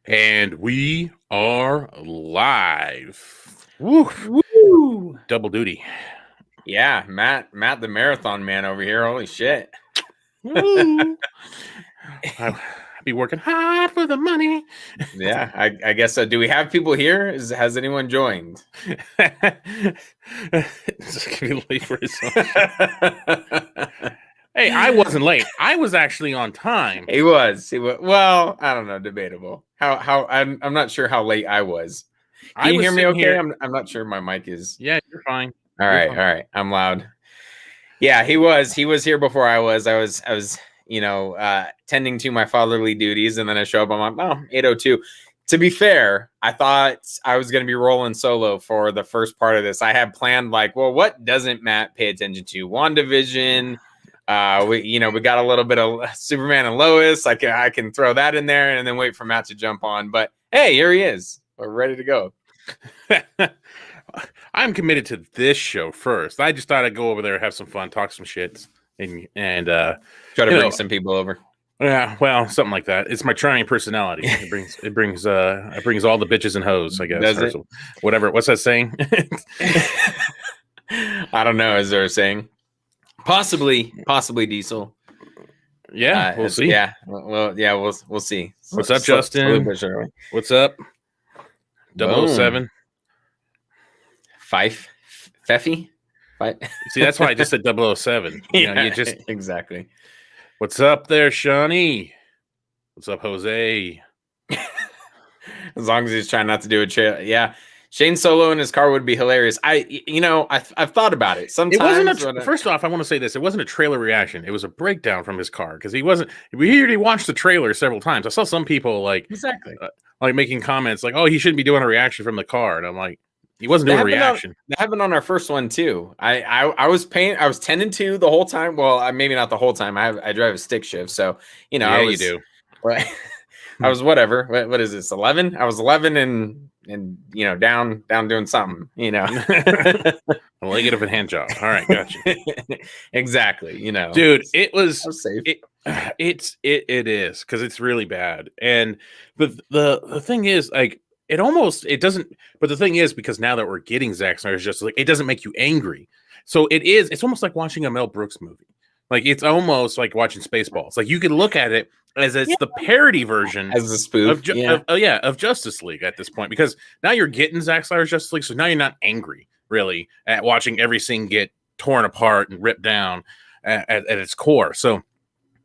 And we are live. Woo! Woo! Double duty. Yeah, Matt, the marathon man over here. Holy shit! Woo! I be working hard for the money. Yeah, I guess so. Do we have people here? Has anyone joined? It's gonna be late for his Hey, I wasn't late. I was actually on time. He was. Well, I don't know. Debatable. How? I'm not sure how late I was. Can you hear me? Okay. Here. I'm not sure my mic is. Yeah, you're fine. All right. I'm loud. Yeah, he was here before I was. I was tending to my fatherly duties, and then I show up. I'm like, 8:02. To be fair, I thought I was going to be rolling solo for the first part of this. I had planned what doesn't Matt pay attention to? WandaVision. We got a little bit of Superman and Lois. I can throw that in there and then wait for Matt to jump on. But hey, here he is. We're ready to go. I'm committed to this show first. I just thought I'd go over there, have some fun, talk some shit, and try to bring some people over. Yeah, well, something like that. It's my trying personality. It brings all the bitches and hoes, I guess. Does it? Whatever. What's that saying? I don't know. Is there a saying? Possibly Diesel. Yeah, we'll see. Yeah, we'll see. What's up, Justin? What's up? 007. Feffy. See, that's why I just said 007. You just exactly. What's up there, Shawnee? What's up, Jose? As long as he's trying not to do a trail. Yeah. Shane Solo in his car would be hilarious. I've thought about it. Sometimes. First off, I want to say this. It wasn't a trailer reaction. It was a breakdown from his car because he wasn't. We already watched the trailer several times. I saw some people exactly making comments like, "Oh, he shouldn't be doing a reaction from the car," and I'm like, he wasn't doing a reaction. That happened on our first one too. I was 10-2 the whole time. Well, maybe not the whole time. I drive a stick shift, so you do. Right. I was whatever. What is this? 11? I was 11 and down doing something. A leg of a hand job. All right, gotcha. Exactly. Dude, it was safe. It is because it's really bad. And the thing is, it doesn't. But the thing is, because now that we're getting Zack Snyder's Justice League, it doesn't make you angry. So it's almost like watching a Mel Brooks movie. Like it's almost like watching Spaceballs. Like you can look at it as it's the parody version as a spoof of Justice League at this point, because now you're getting Zack Snyder's Justice League, so now you're not angry really at watching every scene get torn apart and ripped down at its core. So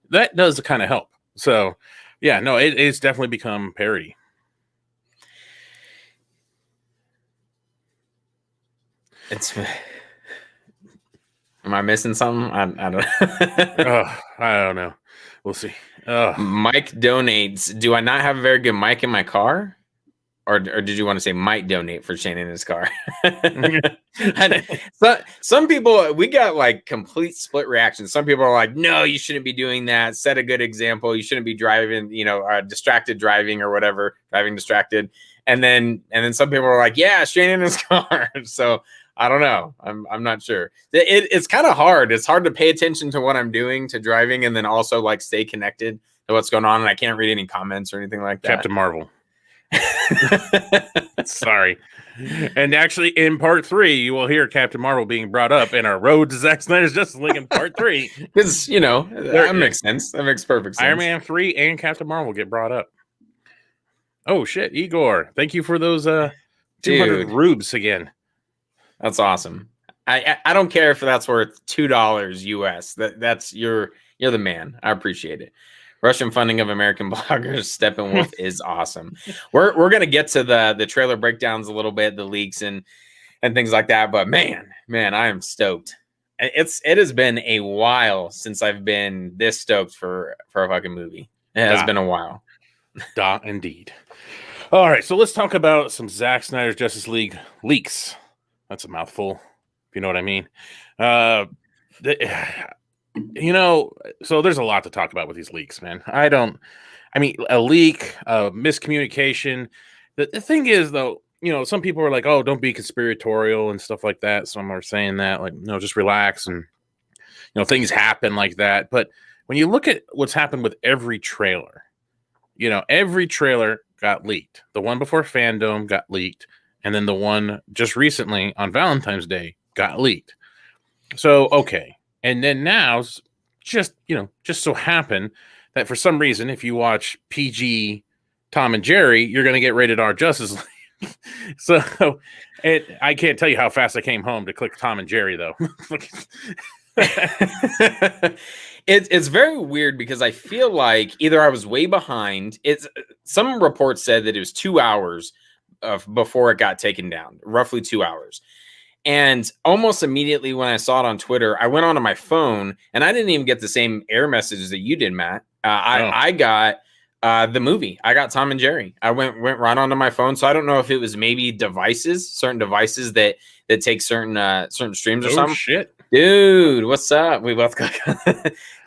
that does kind of help. So yeah, no, it's definitely become parody. Am I missing something? I don't I don't know. We'll see. Mike donates. Do I not have a very good mic in my car? Or did you want to say Mike donate for Shane in his car? So, some people, we got complete split reactions. Some people are like, no, you shouldn't be doing that. Set a good example. You shouldn't be driving, distracted driving or whatever, driving distracted. And then some people are like, yeah, Shane in his car. So I don't know. I'm not sure. It's kind of hard. It's hard to pay attention to what I'm doing to driving and then also stay connected to what's going on. And I can't read any comments or anything like that. Captain Marvel. Sorry. And actually, in part 3, you will hear Captain Marvel being brought up in our Road to Zack Snyder's Justice League in part 3. Because, that makes sense. That makes perfect sense. Iron Man 3 and Captain Marvel get brought up. Oh, shit. Igor, thank you for those 200 rubes again. That's awesome. I don't care if that's worth $2 US. That's you're the man. I appreciate it. Russian funding of American bloggers, Steppenwolf is awesome. We're gonna get to the trailer breakdowns a little bit, the leaks and things like that. But man, I am stoked. It has been a while since I've been this stoked for a fucking movie. It has been a while. Indeed. All right, so let's talk about some Zack Snyder's Justice League leaks. That's a mouthful, if you know what I mean. So there's a lot to talk about with these leaks, man. A leak, miscommunication. The thing is, though, some people are like, oh, don't be conspiratorial and stuff like that. Some are saying that, just relax and, things happen like that. But when you look at what's happened with every trailer, every trailer got leaked. The one before Fandom got leaked. And then the one just recently on Valentine's Day got leaked. So, okay. And then now, just so happen that for some reason, if you watch PG Tom and Jerry, you're going to get rated R Justice League. So I can't tell you how fast I came home to click Tom and Jerry, though. It's very weird because I feel like either I was way behind. Some reports said that it was 2 hours before it got taken down, roughly 2 hours. And almost immediately when I saw it on Twitter, I went onto my phone, and I didn't even get the same error messages that you did, Matt. I got the movie. I got Tom and Jerry. I went right onto my phone. So I don't know if it was maybe certain devices that take certain streams or something. Shit. Dude, what's up? We both got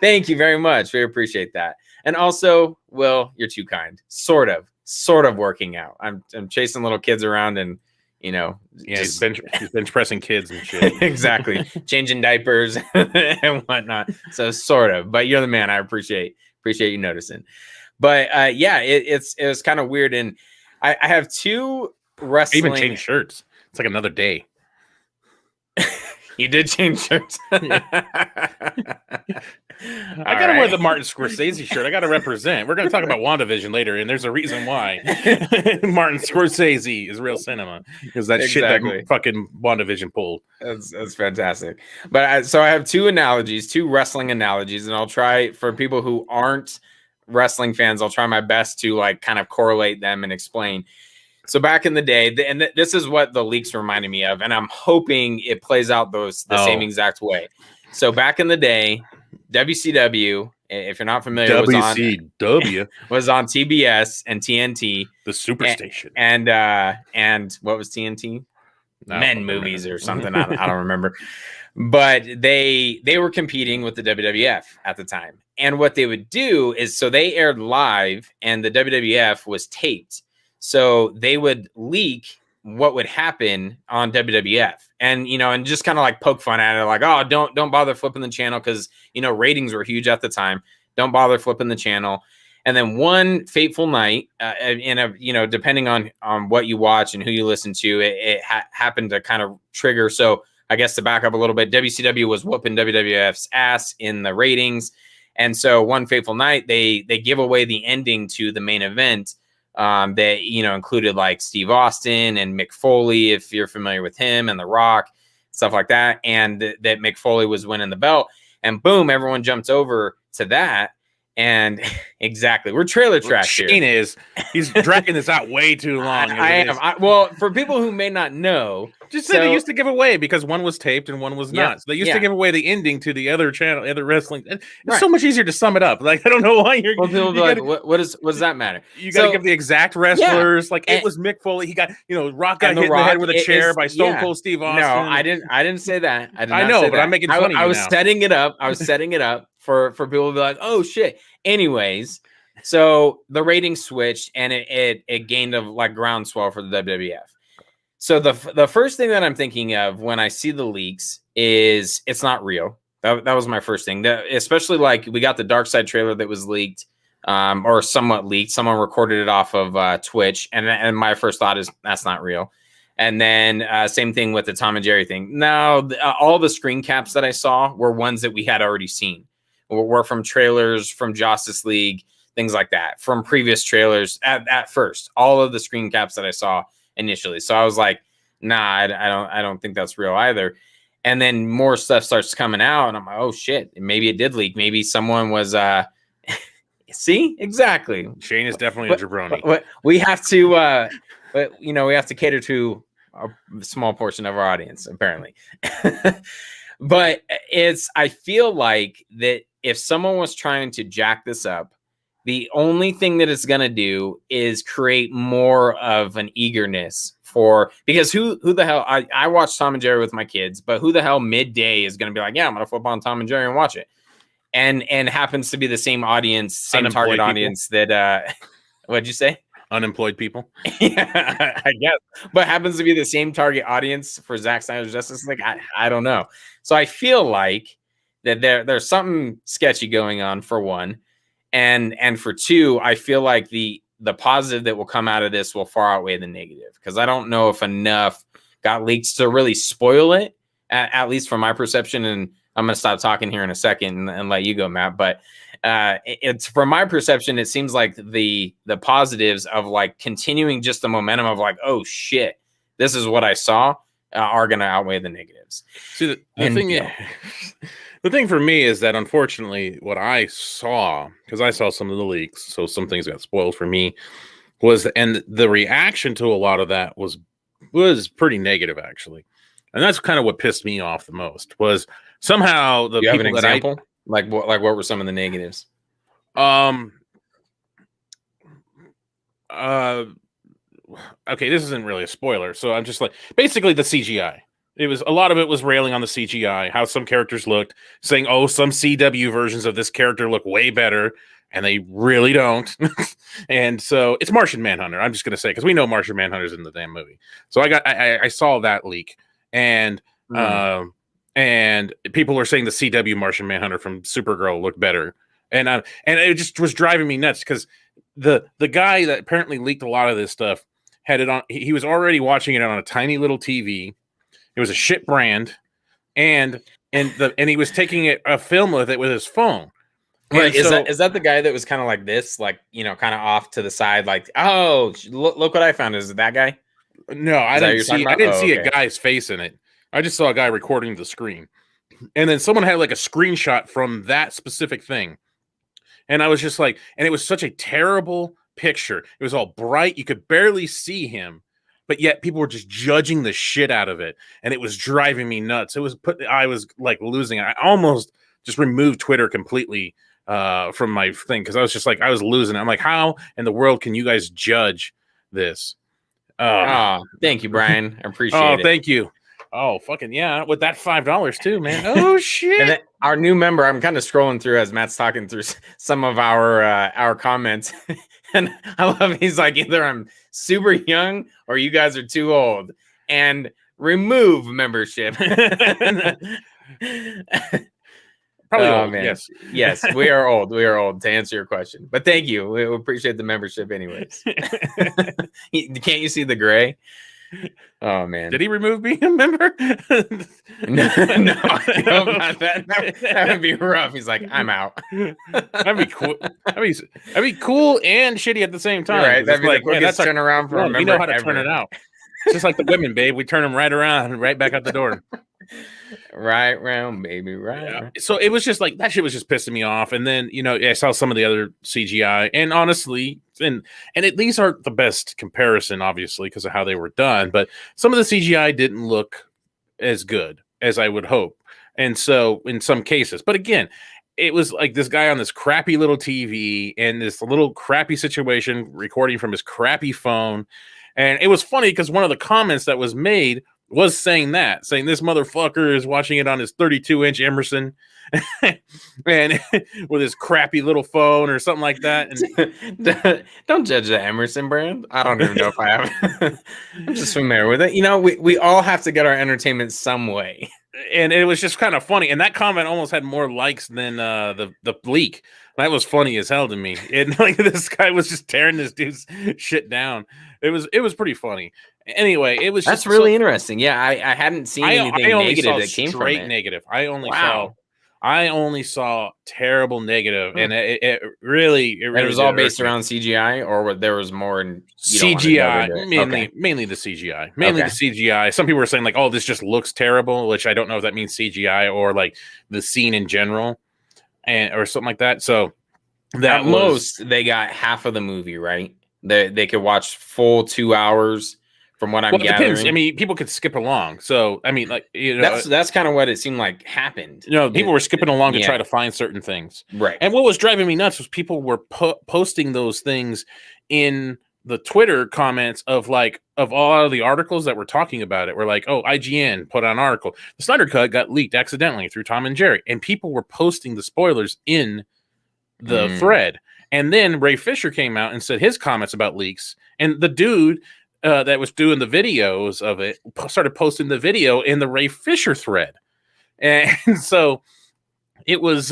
Thank you very much. We appreciate that. And also, Will, you're too kind. Sort of working out. I'm chasing little kids around and he's bench pressing kids and shit. Exactly. Changing diapers and whatnot. So sort of, but you're the man. I appreciate you noticing. But it was kind of weird. And I have two wrestling. I even changed shirts. It's like another day. You did change shirts. I gotta wear the Martin Scorsese shirt. I gotta represent. We're gonna talk about WandaVision later, and there's a reason why. Martin Scorsese is real cinema, because that shit that fucking WandaVision pulled. That's fantastic. But so I have two wrestling analogies, and I'll try, for people who aren't wrestling fans, I'll try my best to like kind of correlate them and explain. So back in the day, and this is what the leaks reminded me of, and I'm hoping it plays out the same exact way. So back in the day, WCW, if you're not familiar, WCW was on TBS and TNT, the Superstation, and what was TNT? Men movies or something. I don't remember. But they were competing with the WWF at the time, and what they would do is, so they aired live, and the WWF was taped. So they would leak what would happen on WWF, and and just kind of like poke fun at it, like, oh, don't bother flipping the channel, because ratings were huge at the time. Don't bother flipping the channel. And then one fateful night, depending on what you watch and who you listen to, it happened to kind of trigger. So I guess to back up a little bit, WCW was whooping WWF's ass in the ratings, and so one fateful night they give away the ending to the main event. That included like Steve Austin and Mick Foley, if you're familiar with him, and The Rock, stuff like that, and that Mick Foley was winning the belt, and boom, everyone jumps over to that. And exactly, we're trailer trash here. Shane he's dragging this out way too long. I am. Well, for people who may not know, just say they used to give away, because one was taped and one was not. So they used to give away the ending to the other channel, other wrestling. It's so much easier to sum it up. Like, I don't know why you're. Well, people be like, what does that matter? You got to give the exact wrestlers. Yeah. Like, it was Mick Foley. He got, Rock got hit in the head with a chair by Stone Cold Steve Austin. No, I didn't say that. I know, but I'm making fun of you now. I was setting it up. For people to be like, oh shit. Anyways, so the ratings switched, and it gained a like groundswell for the WWF. So the first thing that I'm thinking of when I see the leaks is it's not real. That was my first thing. Especially like we got the Darkseid trailer that was leaked, or somewhat leaked. Someone recorded it off of Twitch, and my first thought is that's not real. And then same thing with the Tom and Jerry thing. Now all the screen caps that I saw were ones that we had already seen. Were from trailers from Justice League, things like that, from previous trailers at first. All of the screen caps that I saw initially. So I was like, nah, I don't think that's real either. And then more stuff starts coming out, and I'm like, oh shit, maybe it did leak. Maybe someone was see? Exactly. Shane is definitely a jabroni. But we have to we have to cater to a small portion of our audience, apparently. But I feel like that if someone was trying to jack this up, the only thing that it's going to do is create more of an eagerness because who the hell, I watch Tom and Jerry with my kids, but who the hell midday is going to be like, yeah, I'm going to flip on Tom and Jerry and watch it. And happens to be the same audience, same target people. Audience that, what'd you say? Unemployed people. Yeah, I guess. But happens to be the same target audience for Zack Snyder's Justice League. I don't know. So I feel like that there's something sketchy going on, for one. And for two, I feel like the the positive that will come out of this will far outweigh the negative, because I don't know if enough got leaked to really spoil it, at least from my perception. And I'm going to stop talking here in a second and let you go, Matt. But it's from my perception, it seems like the positives of like continuing just the momentum of like, oh shit, this is what I saw, are going to outweigh the negatives. See, the thing for me is that unfortunately what I saw, because I saw some of the leaks, so some things got spoiled for me, and the reaction to a lot of that was pretty negative, actually. And that's kind of what pissed me off the most, was somehow the you people have an example? Like what were some of the negatives? Okay, this isn't really a spoiler, so I'm just like, basically the CGI. It was a lot of it was railing on the CGI, how some characters looked, saying, "Oh, some CW versions of this character look way better," and they really don't. And so it's Martian Manhunter. I'm just gonna say, because we know Martian Manhunter's in the damn movie. So I saw that leak, and people were saying the CW Martian Manhunter from Supergirl looked better, and it just was driving me nuts, because the guy that apparently leaked a lot of this stuff had it on. He was already watching it on a tiny little TV. It was a shit brand, and he was taking a film with it with his phone. Right? Is that the guy that was kind of like this, like, you know, kind of off to the side, like, oh, look what I found? Is it that guy? No, I didn't see a guy's face in it. I just saw a guy recording the screen, and then someone had like a screenshot from that specific thing, and I was just like, and it was such a terrible picture. It was all bright, you could barely see him. But yet people were just judging the shit out of it, and it was driving me nuts. I was like losing it. I almost just removed Twitter completely from my thing, because I was just like, I was losing it. I'm like, how in the world can you guys judge this? Thank you, Brian. I appreciate it. Oh, thank you. Oh, fucking yeah, with that $5 too, man. Oh shit. And then our new member, I'm kind of scrolling through as Matt's talking through some of our comments, and I love, he's like, either I'm super young or you guys are too old, and remove membership. Probably old, man. Yes. Yes, we are old. We are old, to answer your question. But thank you. We appreciate the membership anyways. Can't you see the gray? Oh man. Did he remove being a member? No, that would be rough. He's like, I'm out. That'd be cool. That'd be cool and shitty at the same time. Right. That'd be like, let's turn around for a member. We know how to turn it out. It's just like the women, babe. We turn them right around and right back out the door. Right round, baby. Right. Yeah. So it was just like, that shit was just pissing me off. And then, you know, I saw some of the other CGI, and honestly, and these aren't the best comparison, obviously, because of how they were done, but some of the CGI didn't look as good as I would hope. And so in some cases, but again, it was like this guy on this crappy little TV and this little crappy situation recording from his crappy phone. And it was funny because one of the comments that was made was saying this motherfucker is watching it on his 32-inch Emerson and with his crappy little phone or something like that. And don't judge the Emerson brand. I don't even know if I have. I'm just familiar with it. You know, we all have to get our entertainment some way. And it was just kind of funny. And that comment almost had more likes than the leak. That was funny as hell to me. And like, this guy was just tearing this dude's shit down. It was pretty funny. Anyway, it was that's really interesting. Yeah, I hadn't seen anything negative that came from it. Negative. I only saw terrible negative, and it really and it was all based around CGI, or there was more in CGI, mainly the CGI, the CGI. Some people were saying like, "Oh, this just looks terrible," which I don't know if that means CGI or like the scene in general, or something like that. So that most they got half of the movie, right? They could watch full 2 hours. From what I'm gathering, depends. I mean, people could skip along. So, I mean, like, you know, that's kind of what it seemed like happened. You know, people were skipping along to try to find certain things, right? And what was driving me nuts was people were posting those things in the Twitter comments of all of the articles that were talking about it. Were like, oh, IGN put out an article. The SnyderCut got leaked accidentally through Tom and Jerry, and people were posting the spoilers in the thread. And then Ray Fisher came out and said his comments about leaks, and the dude that was doing the videos of it started posting the video in the Ray Fisher thread. And so it was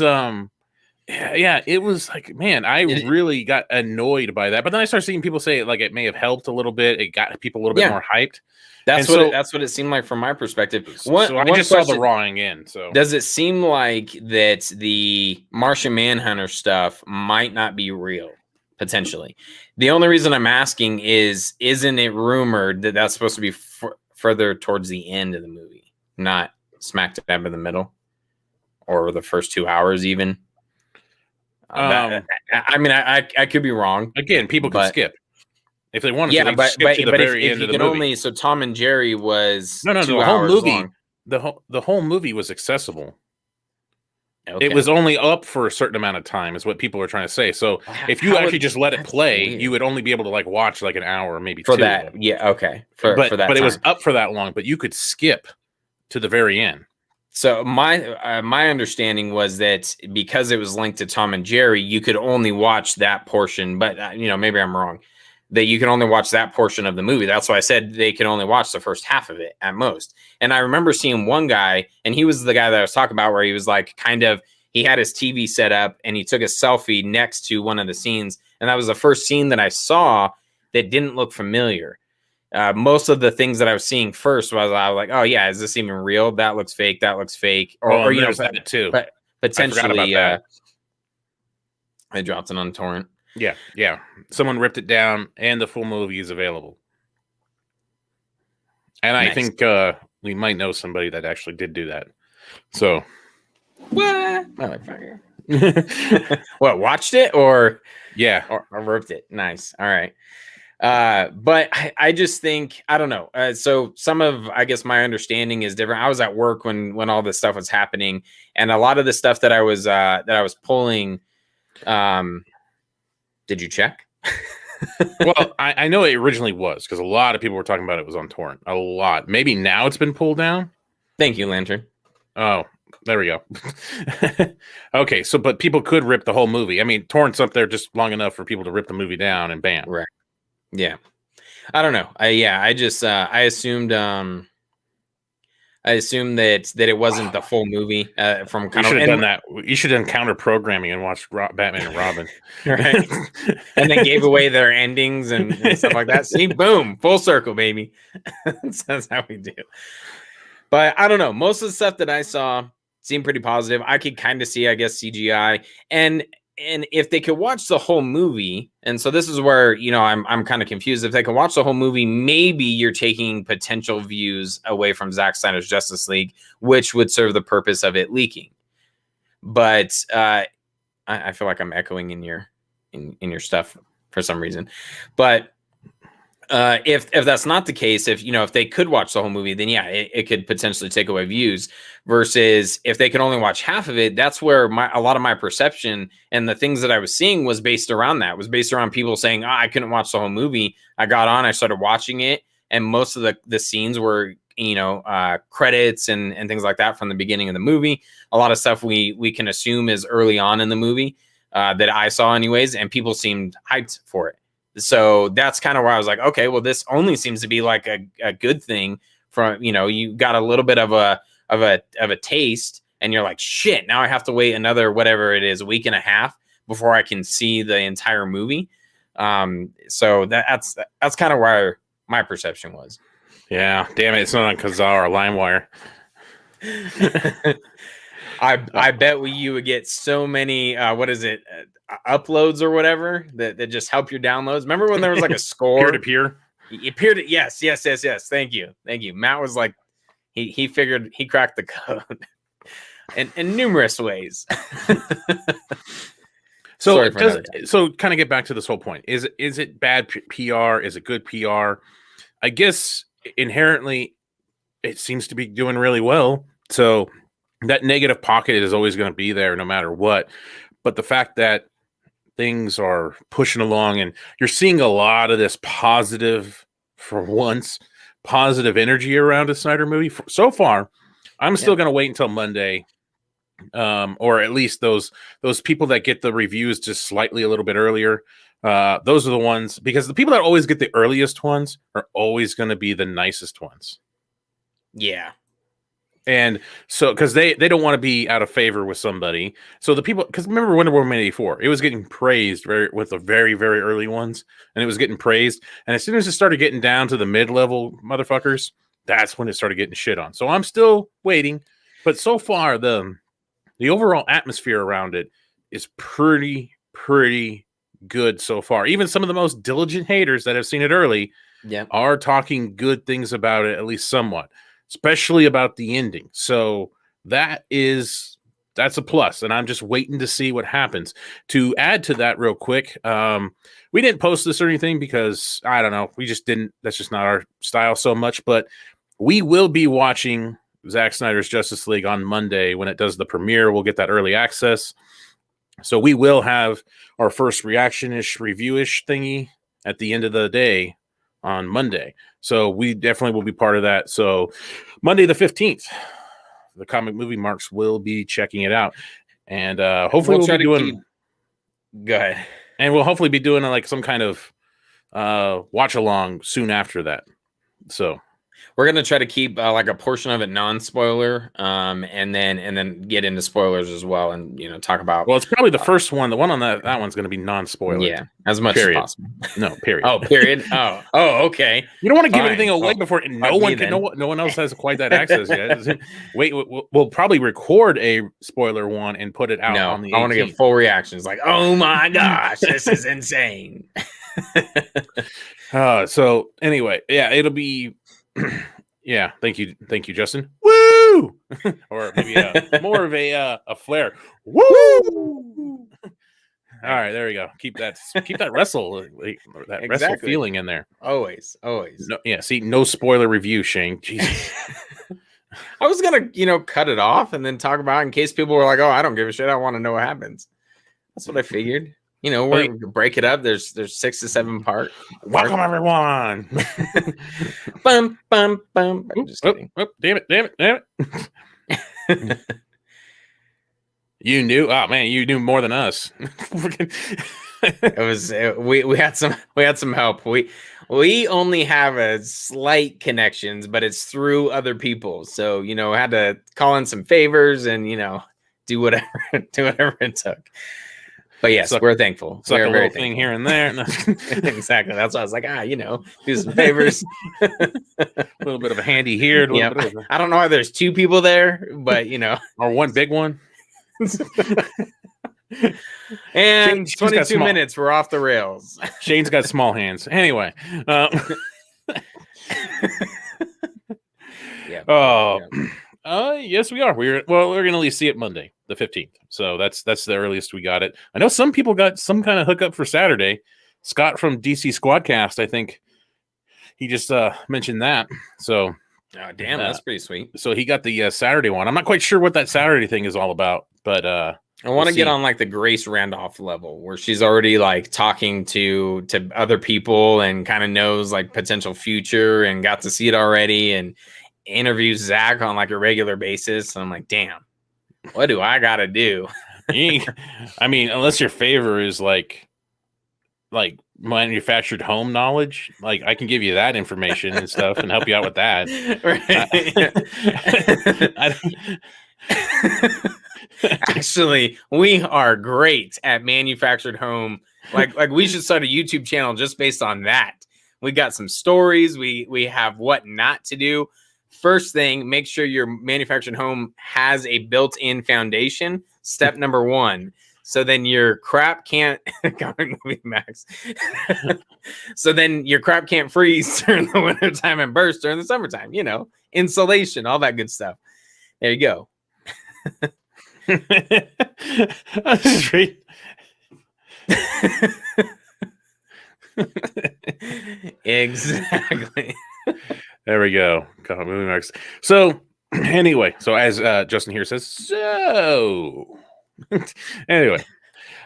Yeah, it was like, man, I really got annoyed by that. But then I started seeing people say like it may have helped a little bit. It got people a little bit more hyped. That's And what so that's what it seemed like from my perspective. so I One just saw the question: rawing in. So does it seem like that the Martian Manhunter stuff might not be real? Potentially. The only reason I'm asking is, isn't it rumored that that's supposed to be further towards the end of the movie, not smack dab in the middle, or the first 2 hours even? I mean, I could be wrong. Again, people could skip if they wanted to. They but skip to the very if end you of the can movie. only, so Tom and Jerry was No, 2 the whole hours movie. long. The whole movie was accessible. Okay. It was only up for a certain amount of time, is what people are trying to say. So if you actually just let it play, you would only be able to like watch like an hour, maybe for 2. that. Yeah, okay. For that, but it was up for that long. But you could skip to the very end. So my understanding was that because it was linked to Tom and Jerry, you could only watch that portion. But maybe I'm wrong. That you can only watch that portion of the movie. That's why I said they could only watch the first half of it at most. And I remember seeing one guy, and he was the guy that I was talking about, where he was like he had his TV set up and he took a selfie next to one of the scenes. And that was the first scene that I saw that didn't look familiar. Most of the things that I was seeing first I was like, oh yeah, is this even real? That looks fake. That looks fake. Or you know, that too. But potentially, I dropped it on torrent. Yeah. Someone ripped it down, and the full movie is available. And I think we might know somebody that actually did do that. So, what, motherfucker? What, watched it or or ripped it? Nice. All right. But I just think, I don't know. So some of, I guess my understanding is different. I was at work when all this stuff was happening, and a lot of the stuff that I was pulling. Did you check? Well, I know it originally was, because a lot of people were talking about it was on torrent. A lot. Maybe now it's been pulled down. Thank you, Lantern. Oh, there we go. Okay, so but people could rip the whole movie. I mean, torrent's up there just long enough for people to rip the movie down, and bam. Right. Yeah. I don't know. I just I assumed that it wasn't the full movie. From kind you should have done that. You should have done counter programming and watched Batman and Robin, right? And then gave away their endings and stuff like that. See, boom, full circle, baby. That's how we do. But I don't know. Most of the stuff that I saw seemed pretty positive. I could kind of see, I guess, CGI, and if they could watch the whole movie, and so this is where I'm kind of confused. If they can watch the whole movie, maybe you're taking potential views away from Zack Snyder's Justice League, which would serve the purpose of it leaking. But I feel like I'm echoing in your stuff for some reason. But if that's not the case, if they could watch the whole movie, then yeah, it could potentially take away views. Versus if they could only watch half of it, that's where a lot of my perception and the things that I was seeing was based around that. Was based around people saying, I couldn't watch the whole movie. I got on, I started watching it, and most of the scenes were credits and things like that from the beginning of the movie. A lot of stuff we can assume is early on in the movie that I saw anyways, and people seemed hyped for it. So that's kind of where I was like, okay, well, this only seems to be like a good thing. From you got a little bit of a taste, and you're like, shit, now I have to wait another whatever it is, a week and a half before I can see the entire movie. So that's kind of where my perception was. Yeah, damn it, it's not on Kazaa or LimeWire. I bet you would get so many uploads or whatever that just help your downloads. Remember when there was like a score peer-to-peer? Yes. Thank you. Matt was like, he figured he cracked the code in numerous ways. So kind of get back to this whole point. Is it bad PR? Is it good PR? I guess inherently it seems to be doing really well. So that negative pocket is always going to be there no matter what. But the fact that things are pushing along and you're seeing a lot of this positive, for once, positive energy around a Snyder movie so far, I'm still going to wait until Monday. Or at least those people that get the reviews just slightly a little bit earlier. Those are the ones, because the people that always get the earliest ones are always going to be the nicest ones. Yeah. And so, because they don't want to be out of favor with somebody. So the people, because remember Wonder Woman 84, it was getting praised with the very, very early ones, and it was getting praised. And as soon as it started getting down to the mid-level motherfuckers, that's when it started getting shit on. So I'm still waiting. But so far, the overall atmosphere around it is pretty good so far. Even some of the most diligent haters that have seen it early are talking good things about it, at least somewhat, especially about the ending. So that's a plus, and I'm just waiting to see what happens. To add to that real quick, we didn't post this or anything because I don't know, we just didn't, that's just not our style so much, but we will be watching Zack Snyder's Justice League on Monday when it does the premiere. We'll get that early access. So we will have our first reaction-ish, review-ish thingy at the end of the day on Monday. So we definitely will be part of that. So Monday the 15th, the Comic Movie Marks will be checking it out. And hopefully we'll be doing... Go ahead. And we'll hopefully be doing like some kind of watch-along soon after that. So... we're going to try to keep like a portion of it non-spoiler, and then get into spoilers as well, and talk about. Well, it's probably the first one. The one on that one's going to be non-spoiler. Yeah, as much as possible. No, period. Oh, period. Oh, okay. You don't want to give anything away before no one else has quite that access yet. Wait, we'll probably record a spoiler one and put it out on the 18th. I want to get full reactions, like, oh my gosh, this is insane. So anyway, yeah, it'll be. Yeah, thank you, Justin. Woo! Or maybe more of a flare. Woo! All right, there we go. Keep that wrestle wrestle feeling in there. Always. No, yeah. See, no spoiler review, Shane. Jesus. I was gonna cut it off and then talk about it in case people were like, "Oh, I don't give a shit. I want to know what happens." That's what I figured. We're gonna break it up. There's 6 to 7 parts. Welcome everyone. Bum bum bum. I'm just kidding. Damn it. You knew? Oh man, you knew more than us. It was we had some help. We only have a slight connections, but it's through other people. So had to call in some favors and do whatever it took. But yes, we're thankful. It's like a little thing here and there. Exactly. That's why I was like, do some favors. A little bit of a handy here. I don't know why there's 2 people there, but or one big one. And 22 minutes, we're off the rails. Shane's got small hands. Anyway. Yes, we are. We're going to at least see it Monday, the 15th. So that's the earliest we got it. I know some people got some kind of hookup for Saturday. Scott from DC Squadcast, I think he just mentioned that. So, oh damn, that's pretty sweet. So he got the Saturday one. I'm not quite sure what that Saturday thing is all about, but I want to get on like the Grace Randolph level where she's already like talking to other people and kind of knows like potential future and got to see it already and interviews Zack on like a regular basis. And I'm like, damn, what do I gotta do? I mean, unless your favor is like manufactured home knowledge, like I can give you that information and stuff and help you out with that. Actually, we are great at manufactured home. Like we should start a YouTube channel just based on that. We got some stories. We have what not to do. First thing, make sure your manufactured home has a built-in foundation. Step number 1. So then your crap can't Comic Movie Max. So then your crap can't freeze during the wintertime and burst during the summertime. Insulation, all that good stuff. There you go. Exactly. There we go. Comic Movie Max. So anyway, as Justin here says, anyway,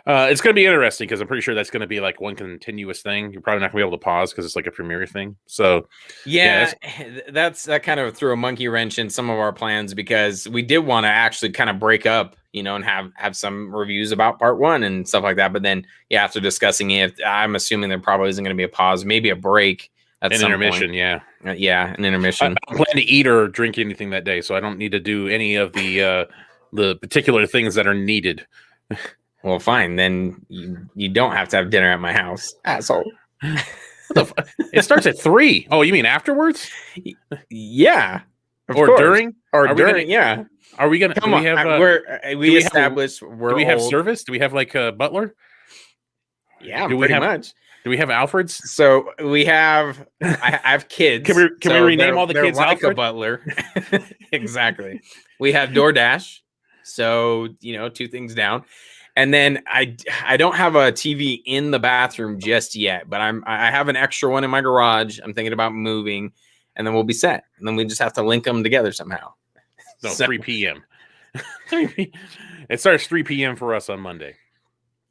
it's going to be interesting because I'm pretty sure that's going to be like one continuous thing. You're probably not going to be able to pause because it's like a premiere thing. So that kind of threw a monkey wrench in some of our plans because we did want to actually kind of break up, and have some reviews about part 1 and stuff like that. But then, after discussing it, I'm assuming there probably isn't going to be a pause, maybe a break at An some intermission, point. yeah. Yeah, an I intermission. don't plan to eat or drink anything that day, so I don't need to do any of the particular things that are needed. Well, fine. Then you don't have to have dinner at my house, asshole. It starts at 3. Oh, you mean afterwards? Yeah. Or course. during? Or Are during, yeah. Are we gonna? Come do on. we have? We established we're Do we have old. service? Do we have like a butler? Yeah, do we pretty have, much. Do we have Alfreds? So we have. I have kids. Can we rename all the kids like Alfred? a butler? Exactly. We have DoorDash. So 2 things down. And then I don't have a TV in the bathroom just yet, but I have an extra one in my garage. I'm thinking about moving, and then we'll be set. And then we just have to link them together somehow. No, 3 p.m. It starts 3 p.m. for us on Monday.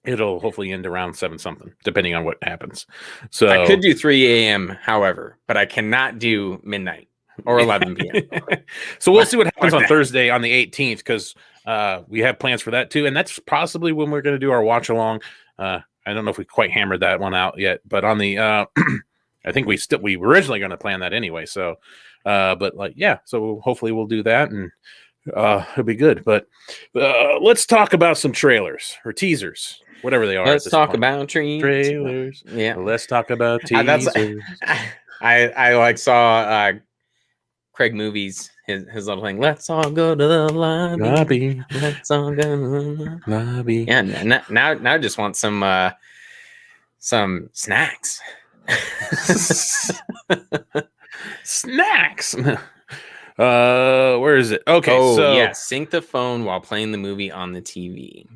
It'll hopefully end around 7 something, depending on what happens. So I could do 3 a.m., however, but I cannot do midnight or 11 p.m. So we'll see what happens on Thursday on the 18th, because we have plans for that too, and that's possibly when we're going to do our watch along. I don't know if we quite hammered that one out yet, but on the I think we were originally going to plan that anyway. So but so hopefully we'll do that, and it'll be good. But let's talk about some trailers or teasers, whatever they are. Let's talk about trailers. Yeah, let's talk about teasers. I saw Craig Movies, his little thing. Let's all go to the lobby. Let's all go to the lobby. Yeah, now I just want some snacks. Snacks. Where is it? Okay, so yeah, sync the phone while playing the movie on the TV.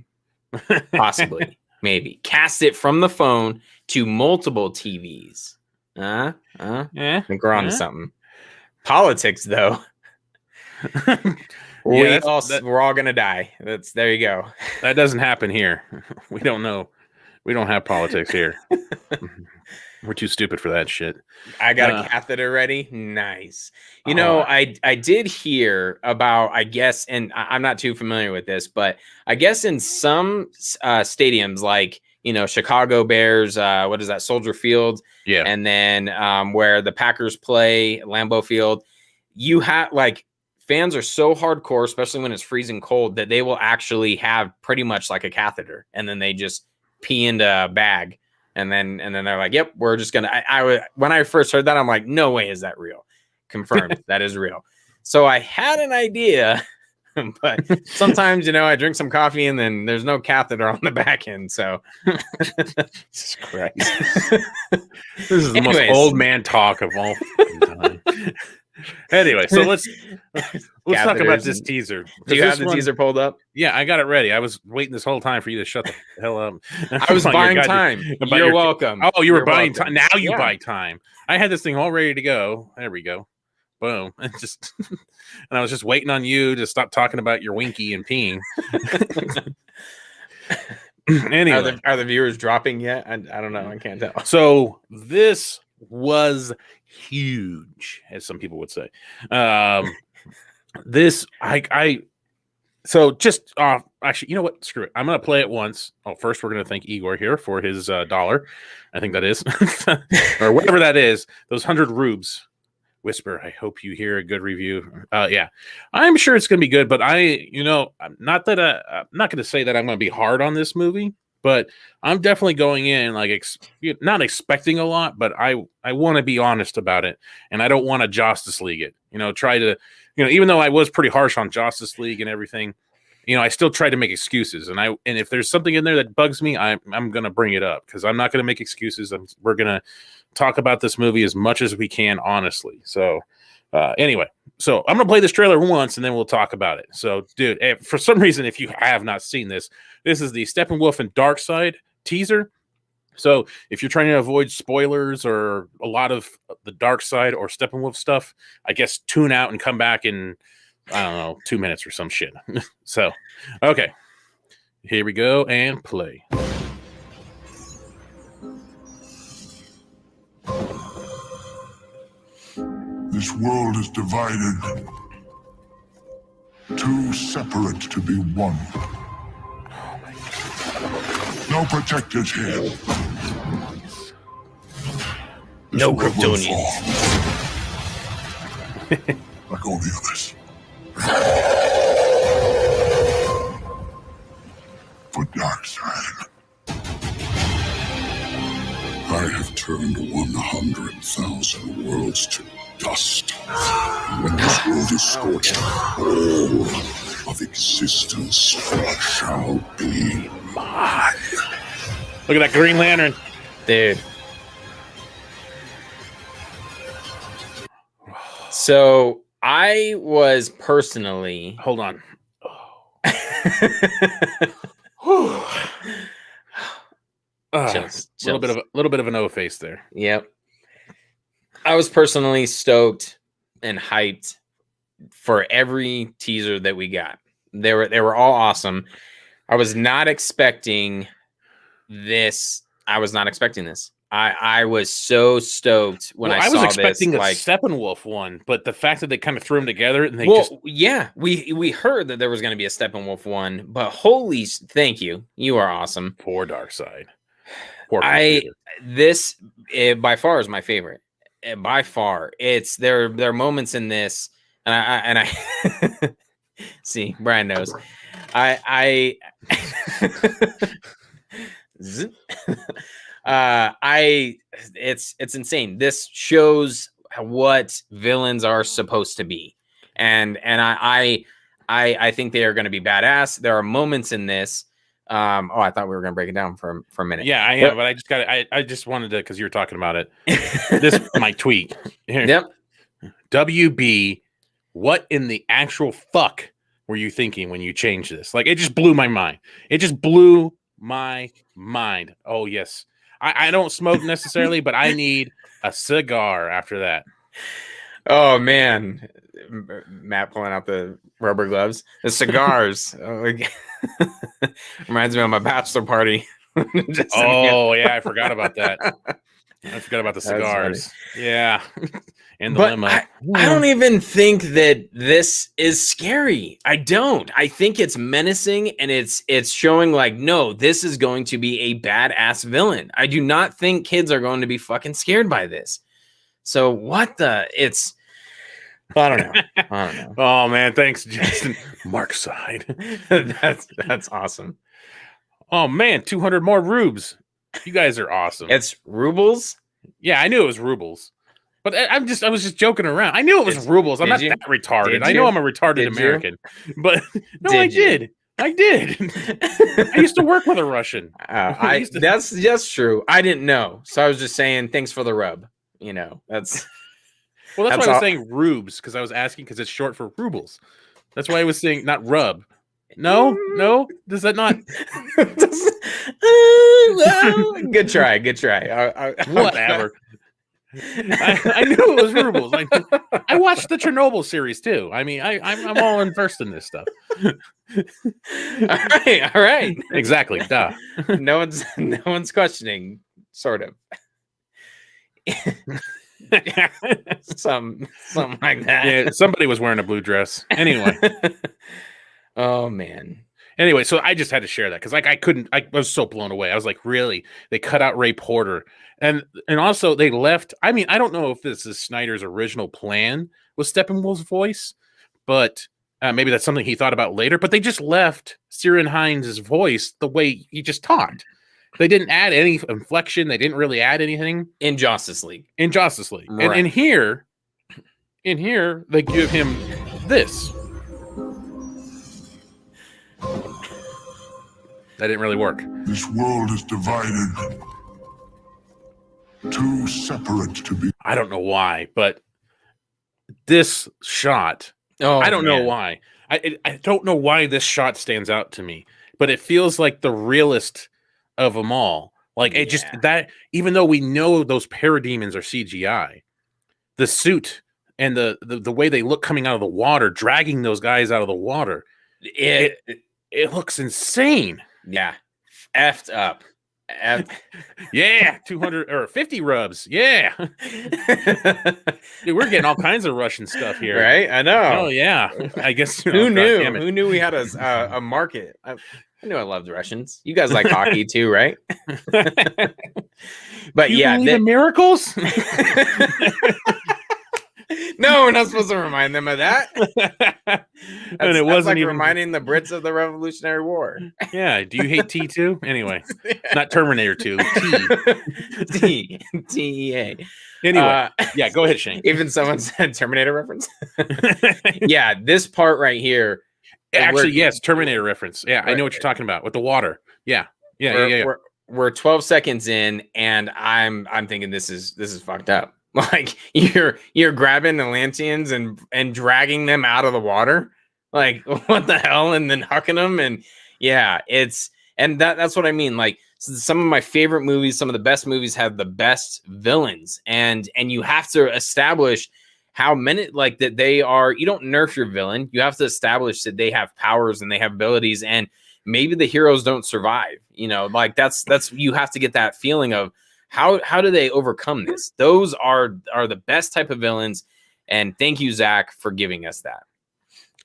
Possibly, maybe cast it from the phone to multiple TVs. I think we're on to something. Politics, though. We're all gonna die. There you go. That doesn't happen here. We don't know. We don't have politics here. We're too stupid for that shit. I got a catheter ready. Nice. I did hear about, I guess, and I'm not too familiar with this, but I guess in some stadiums, like Chicago Bears, what is that, Soldier Field? Yeah. And then where the Packers play, Lambeau Field, you have fans are so hardcore, especially when it's freezing cold, that they will actually have pretty much like a catheter, and then they just pee into a bag, and then they're like, "Yep, we're just gonna." When I first heard that, I'm like, "No way, is that real?" Confirmed, that is real. So I had an idea. But sometimes, I drink some coffee and then there's no catheter on the back end. So, Jesus Christ. This is the most old man talk of all time. Anyway, so let's talk about this teaser. Do you have the teaser pulled up? Yeah, I got it ready. I was waiting this whole time for you to shut the hell up. I was buying time. You're welcome. Oh, you were buying time. Now you buy time. I had this thing all ready to go. There we go. Boom. And I was just waiting on you to stop talking about your winky and peeing. Anyway, are the viewers dropping yet? I don't know. I can't tell. So this was huge, as some people would say. So just actually, you know what? Screw it. I'm gonna play it once. Oh, first we're gonna thank Igor here for his $1. I think that is, or whatever that is. Those 100 rubes. Whisper, I hope you hear a good review. Yeah, I'm sure it's going to be good, but I'm not going to say that I'm going to be hard on this movie, but I'm definitely going in not expecting a lot, but I want to be honest about it, and I don't want to Justice League it. Try to, even though I was pretty harsh on Justice League and everything, I still try to make excuses, and if there's something in there that bugs me, I'm going to bring it up, because I'm not going to make excuses. We're going to talk about this movie as much as we can, honestly. So anyway, so I'm going to play this trailer once, and then we'll talk about it. So, dude, for some reason, if you have not seen this is the Steppenwolf and Darkseid teaser. So if you're trying to avoid spoilers or a lot of the Darkseid or Steppenwolf stuff, I guess tune out and come back in, I don't know, 2 minutes or some shit. So, okay. Here we go, and play. This world is divided. Too separate to be one. No protectors here. No This world will Kryptonians. fall. Like all the others. For Darkseid, I have turned 100,000 worlds to dust. When this world is scorched, all of existence shall be mine. Look at that Green Lantern. Dude. So I was personally Hold on. Chills, little bit of an O face there. Yep. I was personally stoked and hyped for every teaser that we got. They were all awesome. I was not expecting this. I was so stoked when I saw was expecting this. a Like, Steppenwolf one, but the fact that they kind of threw them together and they yeah, we heard that there was going to be a Steppenwolf one, but thank you. You are awesome. poor Darkseid. This by far is my favorite. By far, there are moments in this, and I see Brian knows. It's insane. This shows what villains are supposed to be, and I think they are going to be badass. There are moments in this. I thought we were going to break it down for a minute. Yeah, I am, but I just wanted to, because you were talking about it. This my tweet. Here. Yep. WB, what in the actual fuck were you thinking when you changed this? Like, it just blew my mind. It just blew my mind. Oh yes, I don't smoke necessarily, but I need a cigar after that. Oh man, Matt pulling out the rubber gloves, the cigars. Reminds me of my bachelor party. Yeah, I forgot about that. I forgot about the cigars. Yeah, and the limo. I don't even think that this is scary. I don't. I think it's menacing, and it's showing like, no, this is going to be a badass villain. I do not think kids are going to be fucking scared by this. So I don't know. Oh man, thanks, Justin. Darkseid. That's awesome. Oh man, 200 more rubes. You guys are awesome. It's rubles. Yeah, I knew it was rubles, but I was just joking around. I knew it was rubles. I'm not that retarded. I know I'm a retarded American, but no, I did. I used to work with a Russian. That's true. I didn't know, so I was just saying thanks for the rub. You know, that's. Well, that's why I was saying rubes, because I was asking because it's short for rubles. That's why I was saying not rub. No, does that not? Well, good try. Whatever. I knew it was rubles. I watched the Chernobyl series too. I mean, I'm all versed in this stuff. All right. Exactly. Duh. No one's questioning. Sort of. Something like that. Yeah, somebody was wearing a blue dress. Anyway. Oh man. Anyway, so I just had to share that because I was so blown away. I was like, really? They cut out Ray Porter. And also they left. I mean, I don't know if this is Snyder's original plan with Steppenwolf's voice, but maybe that's something he thought about later. But they just left Ciarán Hinds' voice the way he just talked. They didn't add any inflection. They didn't really add anything in Justice League. Right. And in here, they give him this. That didn't really work. This world is divided. Too separate to be. I don't know why, but this shot. I don't know why. I don't know why this shot stands out to me, but it feels like the realest of them all. Like it just that, even though we know those parademons are CGI, the suit and the way they look coming out of the water, dragging those guys out of the water, it looks insane. Yeah, effed up. Yeah, 200 or 50 rubs. Yeah, dude, we're getting all kinds of Russian stuff here, right? I know. Oh yeah, I guess who knew? Who knew we had a market? I knew I loved Russians. You guys like hockey too, right? But You yeah, believe in miracles. no, we're not supposed to remind them of that. And it That's wasn't like even reminding the Brits of the Revolutionary War. Yeah. Do you hate T2? Anyway, not Terminator 2. TEA. Anyway, yeah, go ahead, Shane. Even someone said Terminator reference. Yeah, this part right here. Actually, yes, Terminator reference. Yeah, I know what you're talking about with the water. Yeah. We're 12 seconds in, and I'm thinking this is fucked up. Like you're grabbing Atlanteans and dragging them out of the water. Like what the hell? And then hucking them. And yeah, that's what I mean. Like some of my favorite movies, some of the best movies have the best villains, and you have to establish how many like that they are. You don't nerf your villain. You have to establish that they have powers and they have abilities, and maybe the heroes don't survive. You know, like that's you have to get that feeling of how do they overcome this? Those are the best type of villains, and thank you, Zack, for giving us that.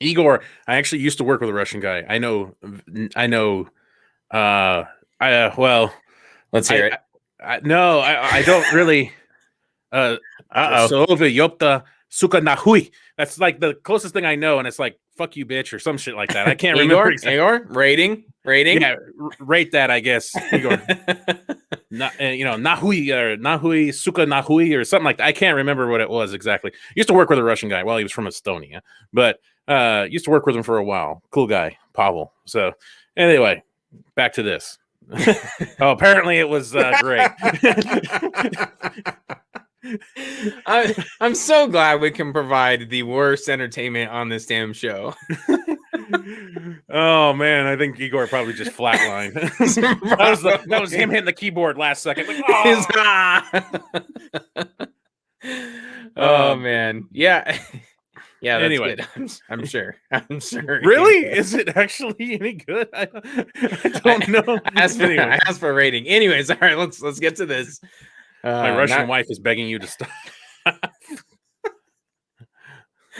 Igor, I actually used to work with a Russian guy. I know. Well, let's hear it. I don't really. Yopta suka nahui. That's like the closest thing I know, and it's like fuck you, bitch, or some shit like that. I can't remember exactly. Igor, rating. Yeah, rate that, I guess. Igor, nahui or nahui suka nahui or something like that. I can't remember what it was exactly. Used to work with a Russian guy. Well, he was from Estonia, but used to work with him for a while. Cool guy, Pavel. So anyway, back to this. Oh, apparently it was great. I'm so glad we can provide the worst entertainment on this damn show. Oh man, I think Igor probably just flatlined. that was him hitting the keyboard last second. Like, oh man, yeah. Yeah. That's anyway, good. I'm sure. Really? Is it actually any good? I don't know. I asked for a rating. Anyways, all right. Let's get to this. My Russian wife is begging you to stop.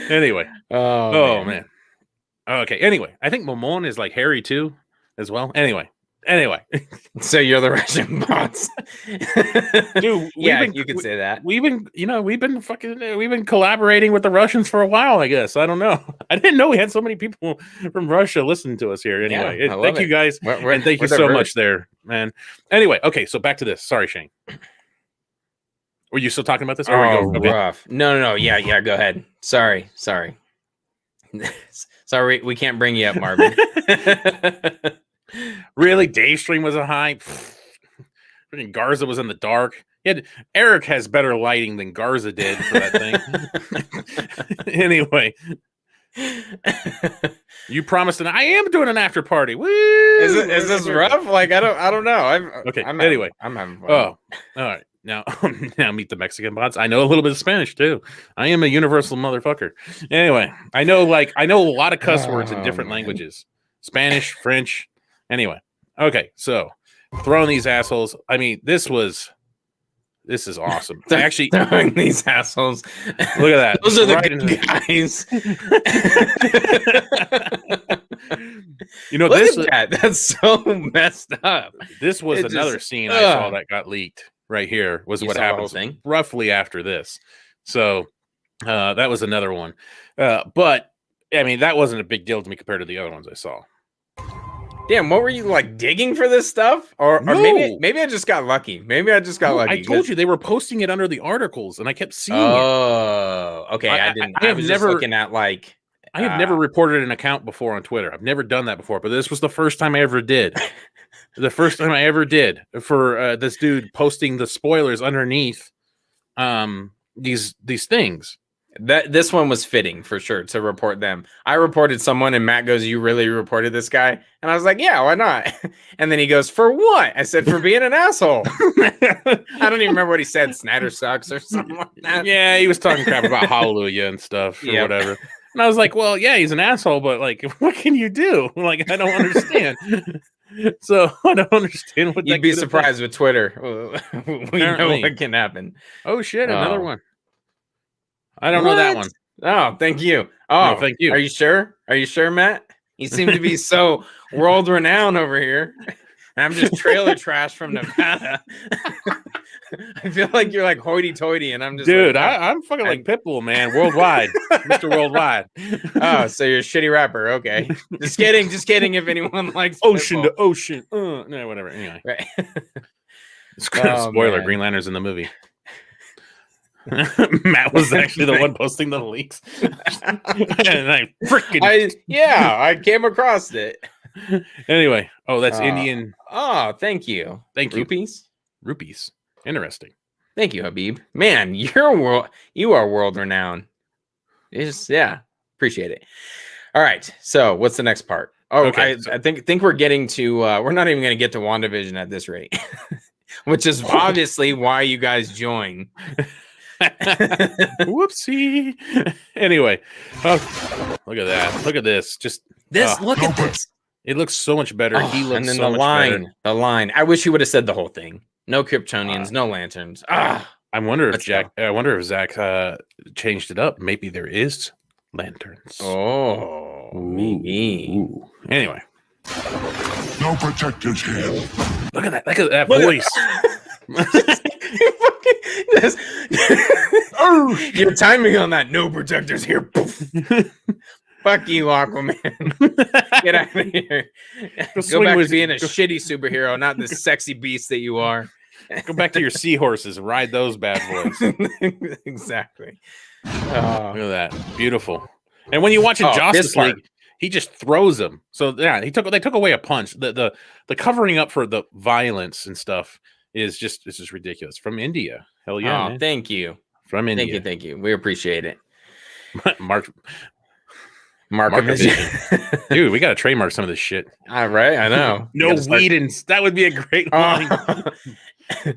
Anyway. Oh man. Okay. Anyway, I think Momon is like Harry too, as well. Anyway. So you're the Russian boss, dude. You could say that. We've been collaborating with the Russians for a while. I guess I don't know. I didn't know we had so many people from Russia listening to us here. Anyway, thank you guys, and thank you so much there, man. Anyway, okay. So back to this. Sorry, Shane. Were you still talking about this? Rough. No. Yeah. Go ahead. Sorry. Sorry, we can't bring you up, Marvin. Really, Dave Stream was a high. Garza was in the dark. Eric has better lighting than Garza did for that thing. Anyway, you promised, and I am doing an after party. Woo! Is this rough? Like I don't know. I'm having fun. Oh, all right. Now meet the Mexican bots. I know a little bit of Spanish too. I am a universal motherfucker. Anyway, I know a lot of cuss words in different languages: Spanish, French. Anyway, okay, so throwing these assholes. I mean, this is awesome. I actually throwing these assholes. Look at that. Those are the guys. Look this at that. That's so messed up. This was another scene I saw that got leaked. Right here was what happened roughly after this. So that was another one. But I mean, that wasn't a big deal to me compared to the other ones I saw. Damn, what were you like digging for this stuff? Or maybe I just got lucky. I told you they were posting it under the articles and I kept seeing it. Oh, okay. I was never looking at like I have never reported an account before on Twitter. I've never done that before, but this was the first time I ever did. The first time I ever did for this dude posting the spoilers underneath these things. This one was fitting for sure to report them. I reported someone and Matt goes, "You really reported this guy?" And I was like, "Yeah, why not?" And then he goes, "For what?" I said, "For being an asshole." I don't even remember what he said. Snyder sucks or something like that. Yeah, he was talking crap about Hallelujah and stuff or whatever. And I was like, "Well, yeah, he's an asshole, but like, what can you do?" Like, I don't understand. So I don't understand what you'd be surprised with Twitter. We know what can happen. Oh shit, another one. I don't know that one. Oh, thank you. Oh, no, thank you. Are you sure? Are you sure, Matt? You seem to be so world renowned over here. And I'm just trailer trash from Nevada. I feel like you're like hoity-toity, and I'm just dude. like, I'm fucking like Pitbull, man. Worldwide, Mr. Worldwide. oh, so you're a shitty rapper. Okay, just kidding. If anyone likes Ocean Pitbull. to ocean. No, whatever. Anyway, Right. it's kind of spoiler. Man. Green Lantern's in the movie. Matt was actually the one posting the leaks, and I freaking I came across it. Anyway, that's Indian. Oh, thank you. Thank you. Rupees. Interesting. Thank you, Habib. Man, you are world renowned. Appreciate it. All right, so what's the next part? Oh, okay, I think we're getting to. We're not even going to get to WandaVision at this rate, which is obviously why you guys join. Whoopsie. Anyway, look at that. Look at this. Just this. Look at this. It looks so much better. He looks and then so much better. The line. I wish he would have said the whole thing. No Kryptonians, no lanterns. I wonder if Zack changed it up. Maybe there is lanterns. Oh, maybe. Ooh. Anyway, No protectors here. look at that. Look at that voice. Your timing on that. No protectors here. Fuck you, Aquaman. Get out of here. Go back to being a shitty superhero, not the sexy beast that you are. Go back to your seahorses and ride those bad boys. Exactly. Look at that. Beautiful. And when you watch in Justice League, he just throws them. So yeah, they took away a punch. The covering up for the violence and stuff is just ridiculous. From India. Hell yeah. Man. Thank you. From India. Thank you. We appreciate it. WandaVision. Dude, we gotta trademark some of this shit. All right, I know. No Whedons. That would be a great line.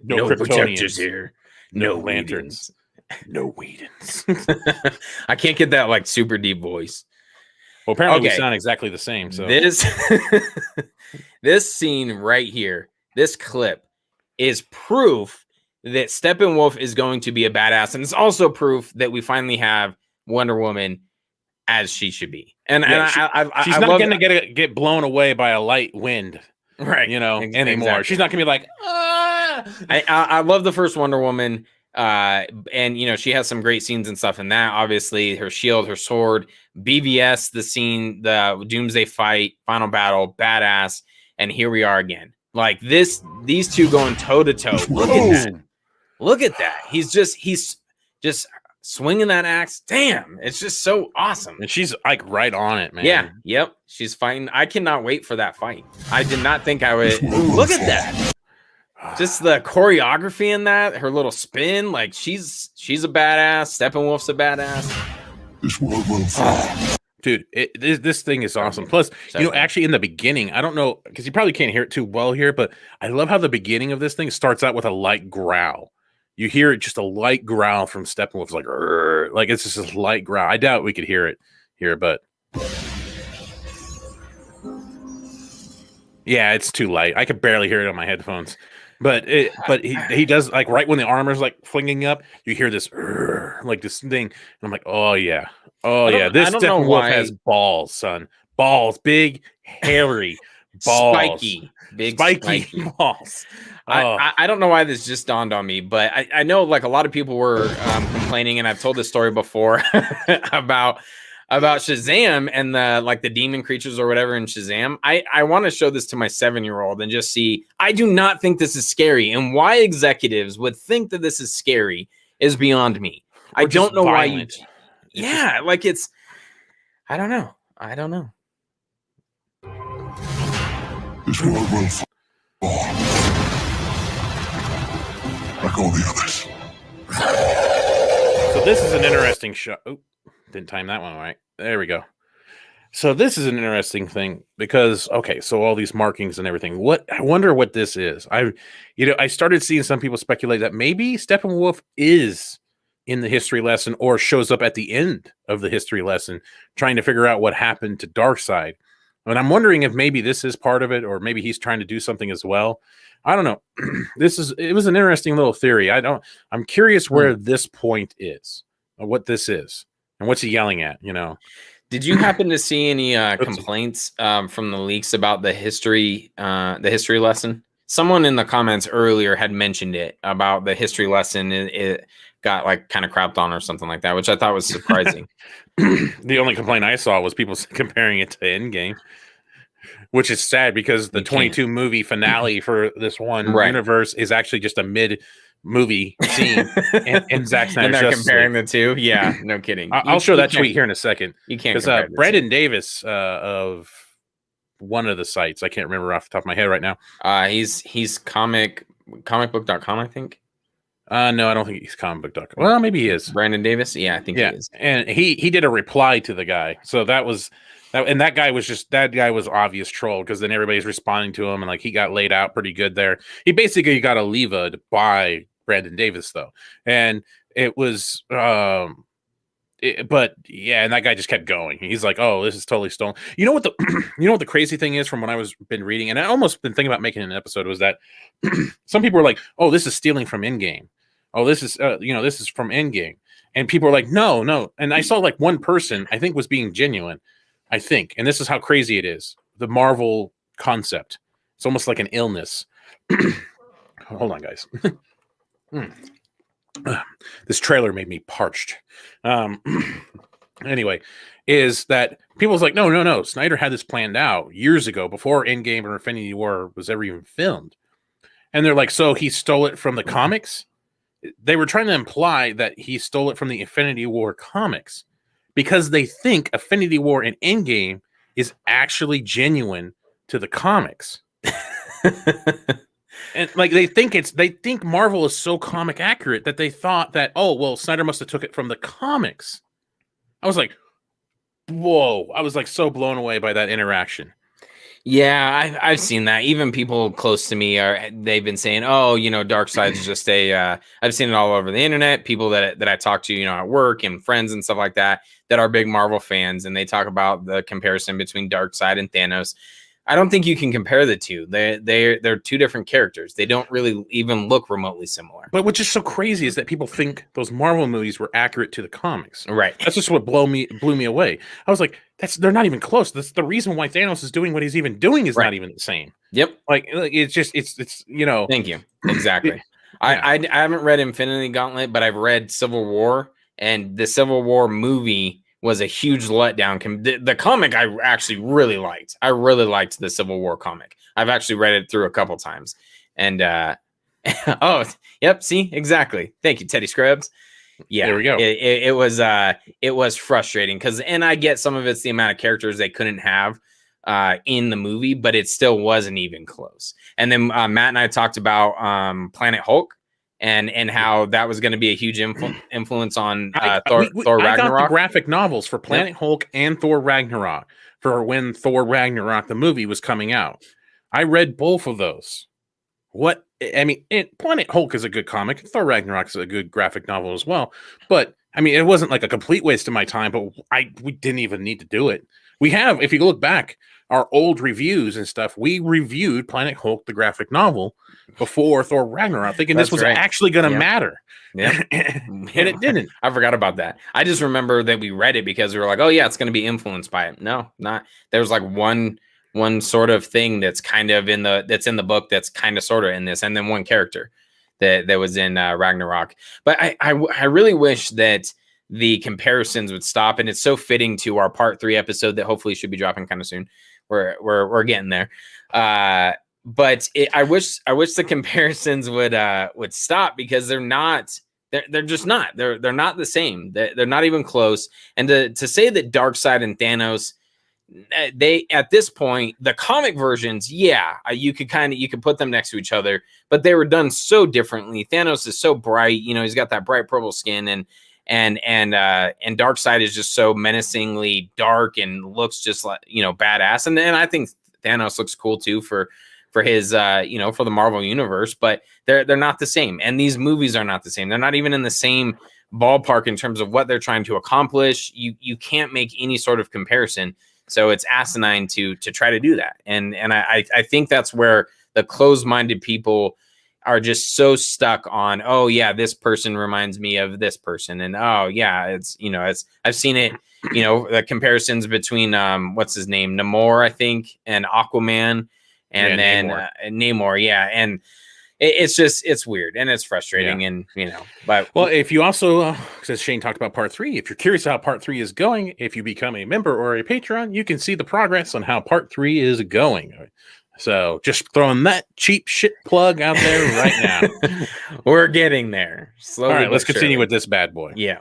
No protectors here. No lanterns. No Whedons. I can't get that like super deep voice. Well, apparently we sound exactly the same. So this scene right here, this clip, is proof that Steppenwolf is going to be a badass, and it's also proof that we finally have Wonder Woman as she should be. And she's not going to get blown away by a light wind, right? Anymore. Exactly. She's not going to be like, I love the first Wonder Woman, and she has some great scenes and stuff in that. Obviously, her shield, her sword, BVS, the scene, the Doomsday fight, final battle, badass. And here we are again. Like these two going toe to toe. Look at that. He's just swinging that axe. Damn, it's just so awesome. And she's like right on it, man. Yeah, yep. She's fighting. I cannot wait for that fight. I did not think I would. Look at that. Just the choreography in that, her little spin, like she's a badass. Steppenwolf's a badass. This world will fall. Dude, this thing is awesome. Plus, actually in the beginning, I don't know, because you probably can't hear it too well here, but I love how the beginning of this thing starts out with a light growl. You hear just a light growl from Steppenwolf, like it's just a light growl. I doubt we could hear it here, but yeah, it's too light. I could barely hear it on my headphones. But he does, like, right when the armor's like flinging up, you hear this like this thing, and I'm like, oh yeah, this Steppenwolf has balls, son, balls, big, hairy balls, spiky balls. I don't know why this just dawned on me, but I know like a lot of people were complaining, and I've told this story before about Shazam and the demon creatures or whatever in Shazam. I want to show this to my 7-year-old and just see. I do not think this is scary, and why executives would think that this is scary is beyond me. I don't know violent. why. Yeah, like it's. I don't know. This world will fall. Like all the others. So this is an interesting shot. Oh, didn't time that one right. There we go. So this is an interesting thing because, okay, so all these markings and everything. I wonder what this is. I started seeing some people speculate that maybe Steppenwolf is in the history lesson or shows up at the end of the history lesson trying to figure out what happened to Darkseid. And I'm wondering if maybe this is part of it, or maybe he's trying to do something as well. I don't know. It was an interesting little theory. I'm curious where this point is, or what this is, and what's he yelling at, Did you happen to see any complaints from the leaks about the history lesson? Someone in the comments earlier had mentioned it about the history lesson. It got like kind of crapped on or something like that, which I thought was surprising. The only complaint I saw was people comparing it to Endgame, which is sad because the 22 movie finale for this one universe is actually just a mid movie scene, and Zack Snyder. And they're comparing the two. Yeah, no kidding. I'll show that tweet here in a second. You can't because Brandon Davis of one of the sites, I can't remember off the top of my head right now. He's comicbook.com, I think. No, I don't think he's comicbook.com. Well, maybe he is. Brandon Davis? Yeah, I think he is. And he did a reply to the guy. So that was and that guy was obvious troll, because then everybody's responding to him, and like he got laid out pretty good there. He basically got a levied by Brandon Davis though. And it was but yeah, and that guy just kept going. He's like, "Oh, this is totally stolen." You know what the crazy thing is, from what I was been reading, and I almost been thinking about making an episode, was that some people were like, "Oh, this is stealing from Endgame. Oh, this is this is from Endgame." And people were like, "No." And I saw like one person I think was being genuine. I think, and this is how crazy it is. The Marvel concept. It's almost like an illness. Hold on, guys. This trailer made me parched. Anyway, is that people's like, no. Snyder had this planned out years ago, before Endgame or Infinity War was ever even filmed. And they're like, so he stole it from the comics? They were trying to imply that he stole it from the Infinity War comics, because they think Infinity War and Endgame is actually genuine to the comics. And like they think Marvel is so comic accurate that they thought that, oh, well, Snyder must have took it from the comics. I was like, whoa. I was like so blown away by that interaction. Yeah, I've seen that. Even people close to me they've been saying, "Oh, Darkseid is just a." I've seen it all over the internet. People that I talk to, at work, and friends and stuff like that are big Marvel fans, and they talk about the comparison between Darkseid and Thanos. I don't think you can compare the two. They're two different characters. They don't really even look remotely similar. But what's just so crazy is that people think those Marvel movies were accurate to the comics. Right. That's just what blew me away. I was like, they're not even close. That's the reason why Thanos is doing what he's even doing is not even the same. Yep. Like it's Thank you. Exactly. I haven't read Infinity Gauntlet, but I've read Civil War, and the Civil War movie was a huge letdown. The comic I actually really liked. I really liked the Civil War comic. I've actually read it through a couple times. And oh, yep, see, exactly. Thank you, Teddy Scrubs. Yeah, there we go. It was frustrating and I get some of it's the amount of characters they couldn't have in the movie, but it still wasn't even close. And then Matt and I talked about Planet Hulk. And how that was going to be a huge influence on Thor Ragnarok. I got the graphic novels for Planet Hulk and Thor Ragnarok for when Thor Ragnarok, the movie, was coming out. I read both of those. Planet Hulk is a good comic. Thor Ragnarok is a good graphic novel as well. But, it wasn't like a complete waste of my time, but we didn't even need to do it. We have, if you look back, our old reviews and stuff, we reviewed Planet Hulk, the graphic novel, before Thor Ragnarok, thinking this was actually going to matter. Yeah. And it didn't. I forgot about that. I just remember that we read it because we were like, oh yeah, it's going to be influenced by it. No, not. There was like one sort of thing that's kind of in the book that's kind of sort of in this, and then one character that was in Ragnarok. But I really wish that the comparisons would stop, and it's so fitting to our part 3 episode that hopefully should be dropping kind of soon. We're getting there. But I wish the comparisons would stop, because they're just not. They're not the same. They're not even close. And to say that Darkseid and Thanos, they, at this point, the comic versions, you could put them next to each other, but they were done so differently. Thanos is so bright, he's got that bright purple skin, and Darkseid is just so menacingly dark and looks just like, badass. And I think Thanos looks cool too for his for the Marvel universe, but they're not the same. And these movies are not the same. They're not even in the same ballpark in terms of what they're trying to accomplish. You can't make any sort of comparison. So it's asinine to try to do that. And I think that's where the closed-minded people are just so stuck on, oh yeah, this person reminds me of this person, and oh yeah, it's I've seen it, the comparisons between what's his name, Namor, I think, and Aquaman, and then Namor, yeah, and it's weird and it's frustrating, and but well, if you also, as Shane talked about part 3, if you're curious how part 3 is going, if you become a member or a patron, you can see the progress on how part 3 is going. So just throwing that cheap shit plug out there right now. We're getting there. Slowly. All right, let's continue with this bad boy. Yeah.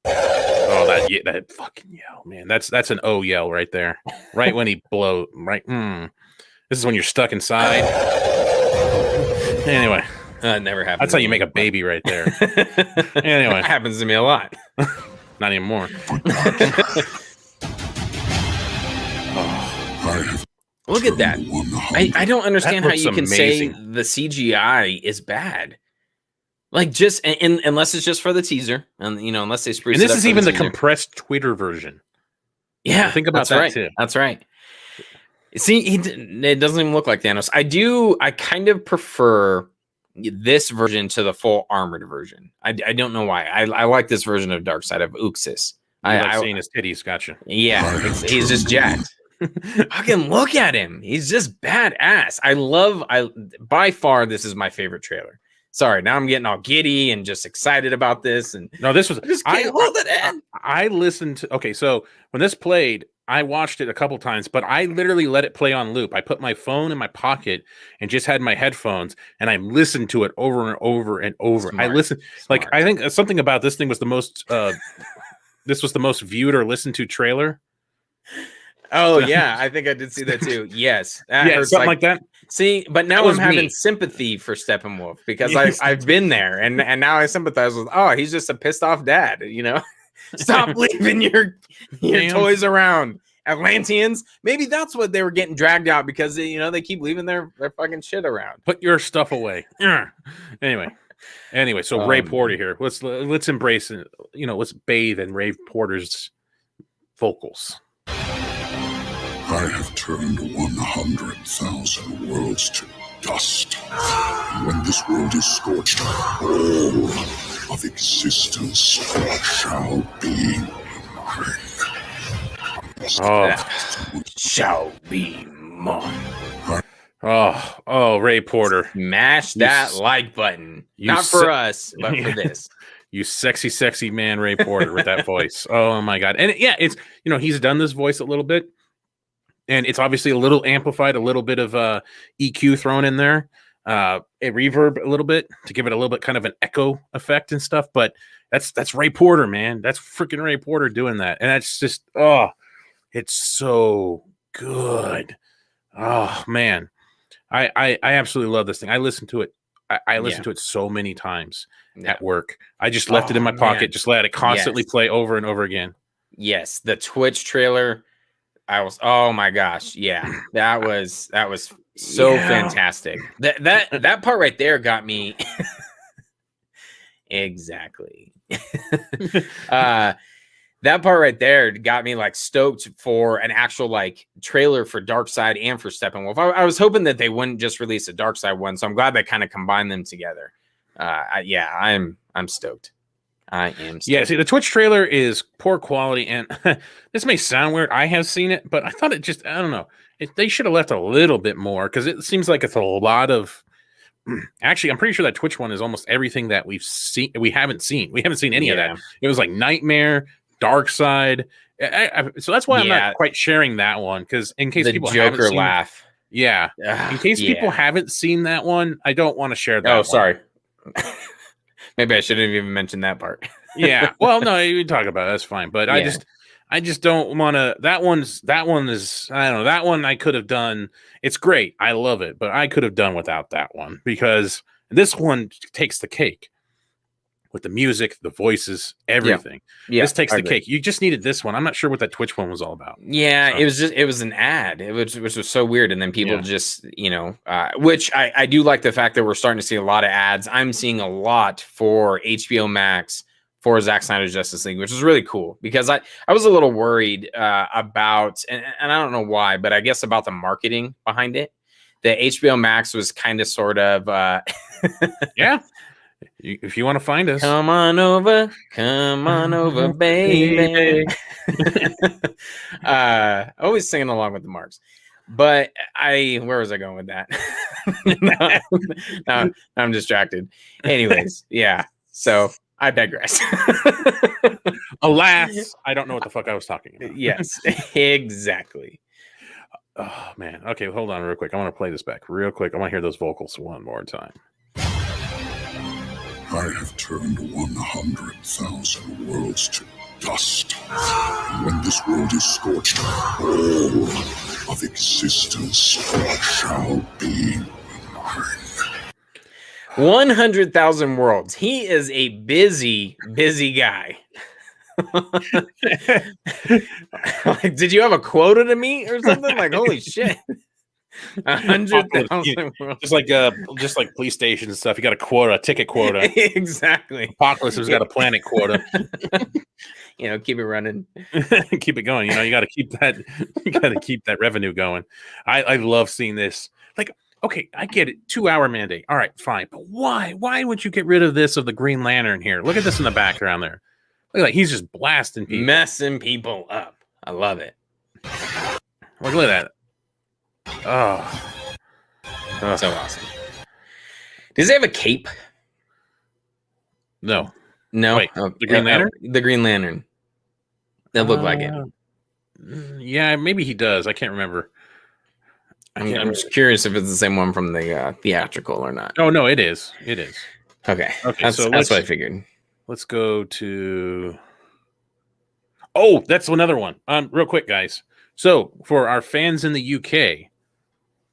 Oh, that fucking yell, man. That's an O yell right there. Right when he blow. Right. This is when you're stuck inside. Anyway, it never happens. That's how you make a baby right there. Anyway, it happens to me a lot. Not anymore. Look at that. I don't understand how you can say the CGI is bad. Like, just unless it's just for the teaser, and unless they spruce. And this it up is even the teaser. compressed Twitter version. Yeah, think about that too. That's right. See, it doesn't even look like Thanos. I kind of prefer this version to the full armored version. I don't know why. I like this version of Darkseid of Uxas. I like seeing his titties. Gotcha. Yeah, he's just jacked. Fucking look at him. He's just badass. By far, this is my favorite trailer. Sorry, now I'm getting all giddy and just excited about this. And no, this was I hold it in. I listened to. Okay, so when this played, I watched it a couple times, but I literally let it play on loop. I put my phone in my pocket and just had my headphones, and I listened to it over and over and over. Smart. I listened. Smart. Like, I think something about this thing was the most. This was the most viewed or listened to trailer. Oh yeah, I think I did see that too. Yes, something like that. See, but now I'm having sympathy for Steppenwolf because I've been there, and now I sympathize with. Oh, he's just a pissed off dad. Stop leaving your toys around, Atlanteans. Maybe that's what they were getting dragged out because they keep leaving their fucking shit around. Put your stuff away. Anyway, so Ray Porter here. Let's embrace it. Let's bathe in Ray Porter's vocals. I have turned 100,000 worlds to dust. And when this world is scorched, all of existence shall be mine. Shall be mine. Oh, Ray Porter. Smash that like button. Not for us, but for this. You sexy man, Ray Porter, with that voice. Oh my God. And it's, he's done this voice a little bit. And it's obviously a little amplified, a little bit of EQ thrown in there, a reverb a little bit to give it a little bit kind of an echo effect and stuff. But that's Ray Porter, man. That's freaking Ray Porter doing that. And that's just, it's so good. Oh, man. I absolutely love this thing. I listened to it. I listened to it so many times at work. I just left it in my pocket, just let it constantly play over and over again. Yes, the Twitch trailer. Oh my gosh, yeah, that was so fantastic. That part right there got me exactly. That part right there got me like stoked for an actual like trailer for Darkseid and for Steppenwolf. I was hoping that they wouldn't just release a Darkseid one, so I'm glad they kind of combined them together. I'm stoked. I am. Yeah, see, the Twitch trailer is poor quality, and this may sound weird. I have seen it, but I thought it just, I don't know. They should have left a little bit more because it seems like it's a lot of. Actually, I'm pretty sure that Twitch one is almost everything that we've seen. We haven't seen any of that. It was like Nightmare, Darkseid. So that's why I'm not quite sharing that one because in case people Joker haven't laugh. In case people haven't seen that one, I don't want to share that. Oh, sorry. Maybe I shouldn't have even mentioned that part. Yeah. Well, no, you talk about it. That's fine. But I just don't want to. That one is. I don't know. That one I could have done. It's great. I love it, but I could have done without that one because this one takes the cake with the music, the voices, everything. Yeah. This takes the cake. You just needed this one. I'm not sure what that Twitch one was all about. Yeah, so. It was an ad. Which was so weird. And then people just, which I do like the fact that we're starting to see a lot of ads. I'm seeing a lot for HBO Max for Zack Snyder's Justice League, which is really cool because I was a little worried about, and I don't know why, but I guess about the marketing behind it. the HBO Max was kind of sort of Yeah. If you want to find us, come on over, baby. Always singing along with the marks. But where was I going with that? no, I'm distracted. Anyways, yeah. So I digress. alas, I don't know what the fuck I was talking about. Yes, exactly. Oh man. Okay, hold on real quick. I want to play this back real quick. I want to hear those vocals one more time. I have turned 100,000 worlds to dust. And when this world is scorched, all of existence shall be mine. 100,000 worlds. He is a busy guy. Like, did you have a quota to meet or something? Like, holy shit. 100,000 worlds. Just like police stations and stuff. You got a ticket quota. Exactly. Apocalypse has got a planet quota. Keep it running. Keep it going. You got to keep that. You got to keep that revenue going. I love seeing this. Like, okay, I get it. 2-hour mandate. All right, fine. But why? Why would you get rid of this of the Green Lantern here? Look at this in the background there. Look, like he's just blasting people, messing people up. I love it. Look at that. Oh, so awesome. Does he have a cape? No. Wait, the Green Lantern? The Green Lantern. That looked like it. Yeah, maybe he does. I can't remember. I'm just curious if it's the same one from the theatrical or not. Oh no, it is. It is. Okay. Okay, so that's what I figured. Let's go to. Oh, that's another one. Real quick, guys. So for our fans in the UK,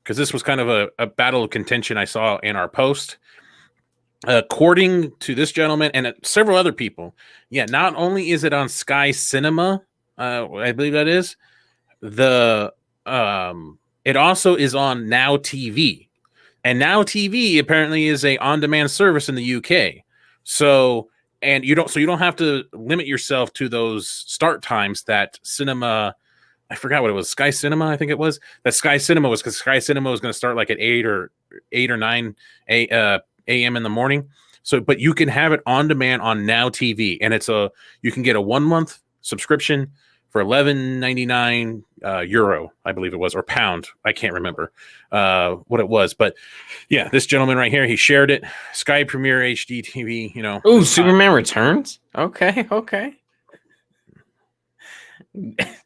because this was kind of a battle of contention I saw in our post. According to this gentleman and several other people, not only is it on Sky Cinema, I believe that is, it also is on Now TV. And Now TV apparently is a on-demand service in the UK. So you don't have to limit yourself to those start times that cinema. I forgot what it was. Sky Cinema, I think it was. That Sky Cinema was because Sky Cinema was going to start like at 8 or 9 a.m. in the morning. So, but you can have it on demand on Now TV, and you can get a 1-month subscription for €11.99 euro, I believe it was, or pound. I can't remember what it was, but yeah, this gentleman right here, he shared it. Sky Premiere HD TV, Ooh, Superman Returns. Okay.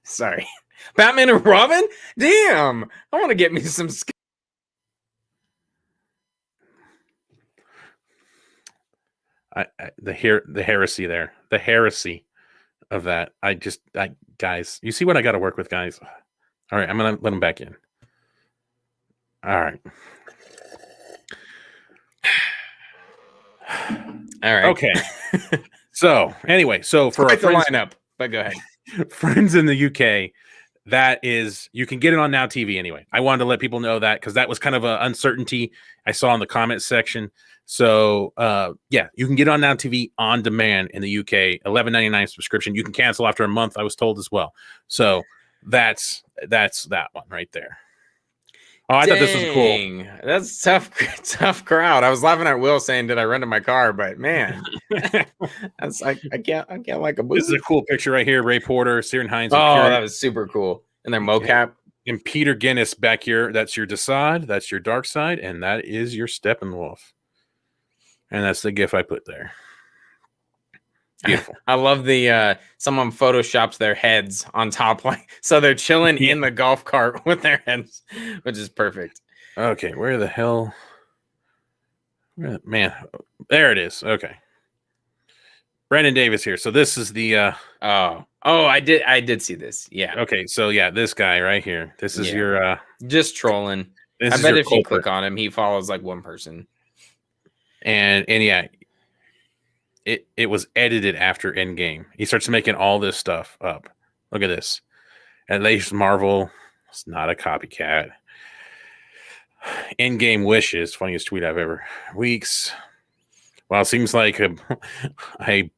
Sorry. Batman and Robin? Damn. I want to get me some the heresy there. The heresy of that. Guys, you see what I got to work with, guys? All right, I'm going to let him back in. All right. All right. Okay. So, anyway, for our friends, lineup, but go ahead. Friends in the UK, you can get it on Now TV anyway. I wanted to let people know that because that was kind of an uncertainty I saw in the comment section. So you can get it on Now TV on demand in the UK, $11.99 subscription. You can cancel after a month, I was told as well. So that's that one right there. Oh, I thought this was cool. That's tough crowd. I was laughing at Will saying, "Did I rent my car?" But man, that's I can't like a movie. This is a cool picture right here. Ray Porter, Ciarán Hinds. That was super cool. And their mocap. And Peter Guinness back here. That's your Darkseid. That's your Darkseid, and that is your Steppenwolf. And that's the GIF I put there. Beautiful. I love the someone photoshopped their heads on top, like so they're chilling in the golf cart with their heads, which is perfect. Okay, where the hell? Man, there it is. Okay, Brandon Davis here. So this is the. I did see this. Yeah. Okay, so this guy right here. This is your. Just trolling. I bet if you click on him, he follows like one person. And it was edited after Endgame. He starts making all this stuff up. Look at this. At least Marvel is not a copycat. Endgame wishes, funniest tweet I've ever. Weeks. Well, it seems like I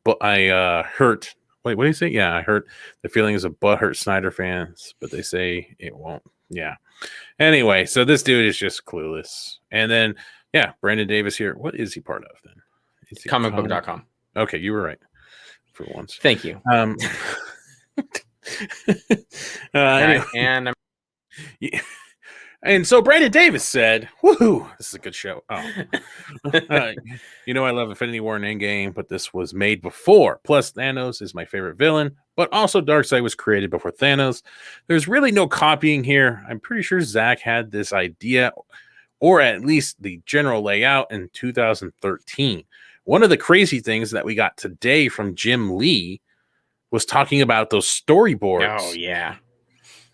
hurt. Wait, what do you say? Yeah, I hurt the feelings of butthurt Snyder fans, but they say it won't Yeah. Anyway, so this dude is just clueless. And then, yeah, Brandon Davis here. What is he part of then? Is he Comicbook.com. Okay, you were right for once. Thank you. Anyway. And Yeah. And so Brandon Davis said, woohoo, this is a good show. Oh. I love Infinity War and Endgame, but this was made before. Plus, Thanos is my favorite villain, but also Darkseid was created before Thanos. There's really no copying here. I'm pretty sure Zack had this idea, or at least the general layout, in 2013. One of the crazy things that we got today from Jim Lee was talking about those storyboards. Oh, yeah.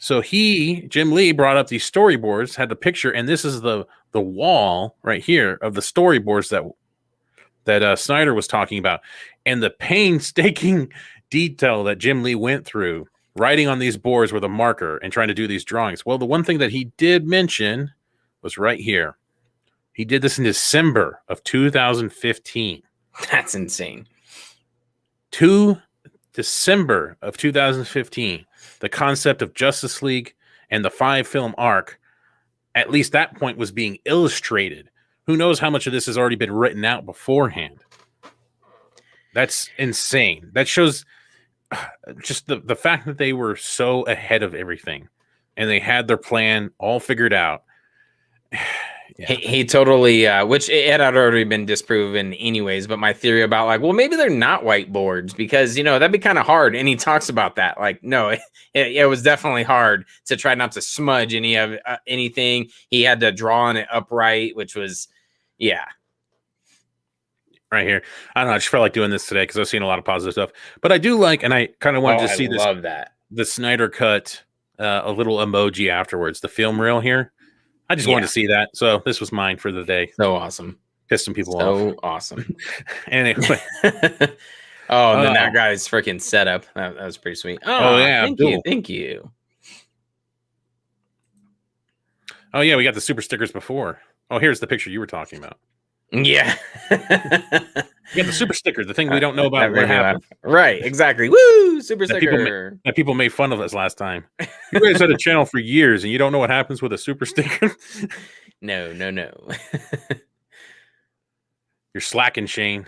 So Jim Lee, brought up these storyboards, had the picture, and this is the wall right here of the storyboards that Snyder was talking about, and the painstaking detail that Jim Lee went through writing on these boards with a marker and trying to do these drawings. Well, the one thing that he did mention was right here. He did this in December of 2015. That's insane. December of 2015, the concept of Justice League and the 5-film arc, at least that point, was being illustrated. Who knows how much of this has already been written out beforehand? That's insane. That shows just the fact that they were so ahead of everything and they had their plan all figured out. Yeah. He totally, which it had already been disproven anyways, but my theory about maybe they're not whiteboards because, that'd be kind of hard. And he talks about that. No, it was definitely hard to try not to smudge anything. He had to draw on it upright, which was, yeah. Right here. I don't know. I just felt like doing this today because I've seen a lot of positive stuff, but I do like, and I kind of wanted to see this. I love that. The SnyderCut, a little emoji afterwards, the film reel here. I just wanted to see that. So this was mine for the day. So awesome. Pissing people off. So awesome. Anyway. And then that guy's freaking setup. That was pretty sweet. Oh yeah. Thank you. Oh yeah, we got the super stickers before. Oh, here's the picture you were talking about. Yeah. You got the super sticker, the thing we don't know about what happened. Right, exactly. Woo! Super sticker. People made fun of us last time. You guys had a channel for years and you don't know what happens with a super sticker? No. You're slacking, Shane.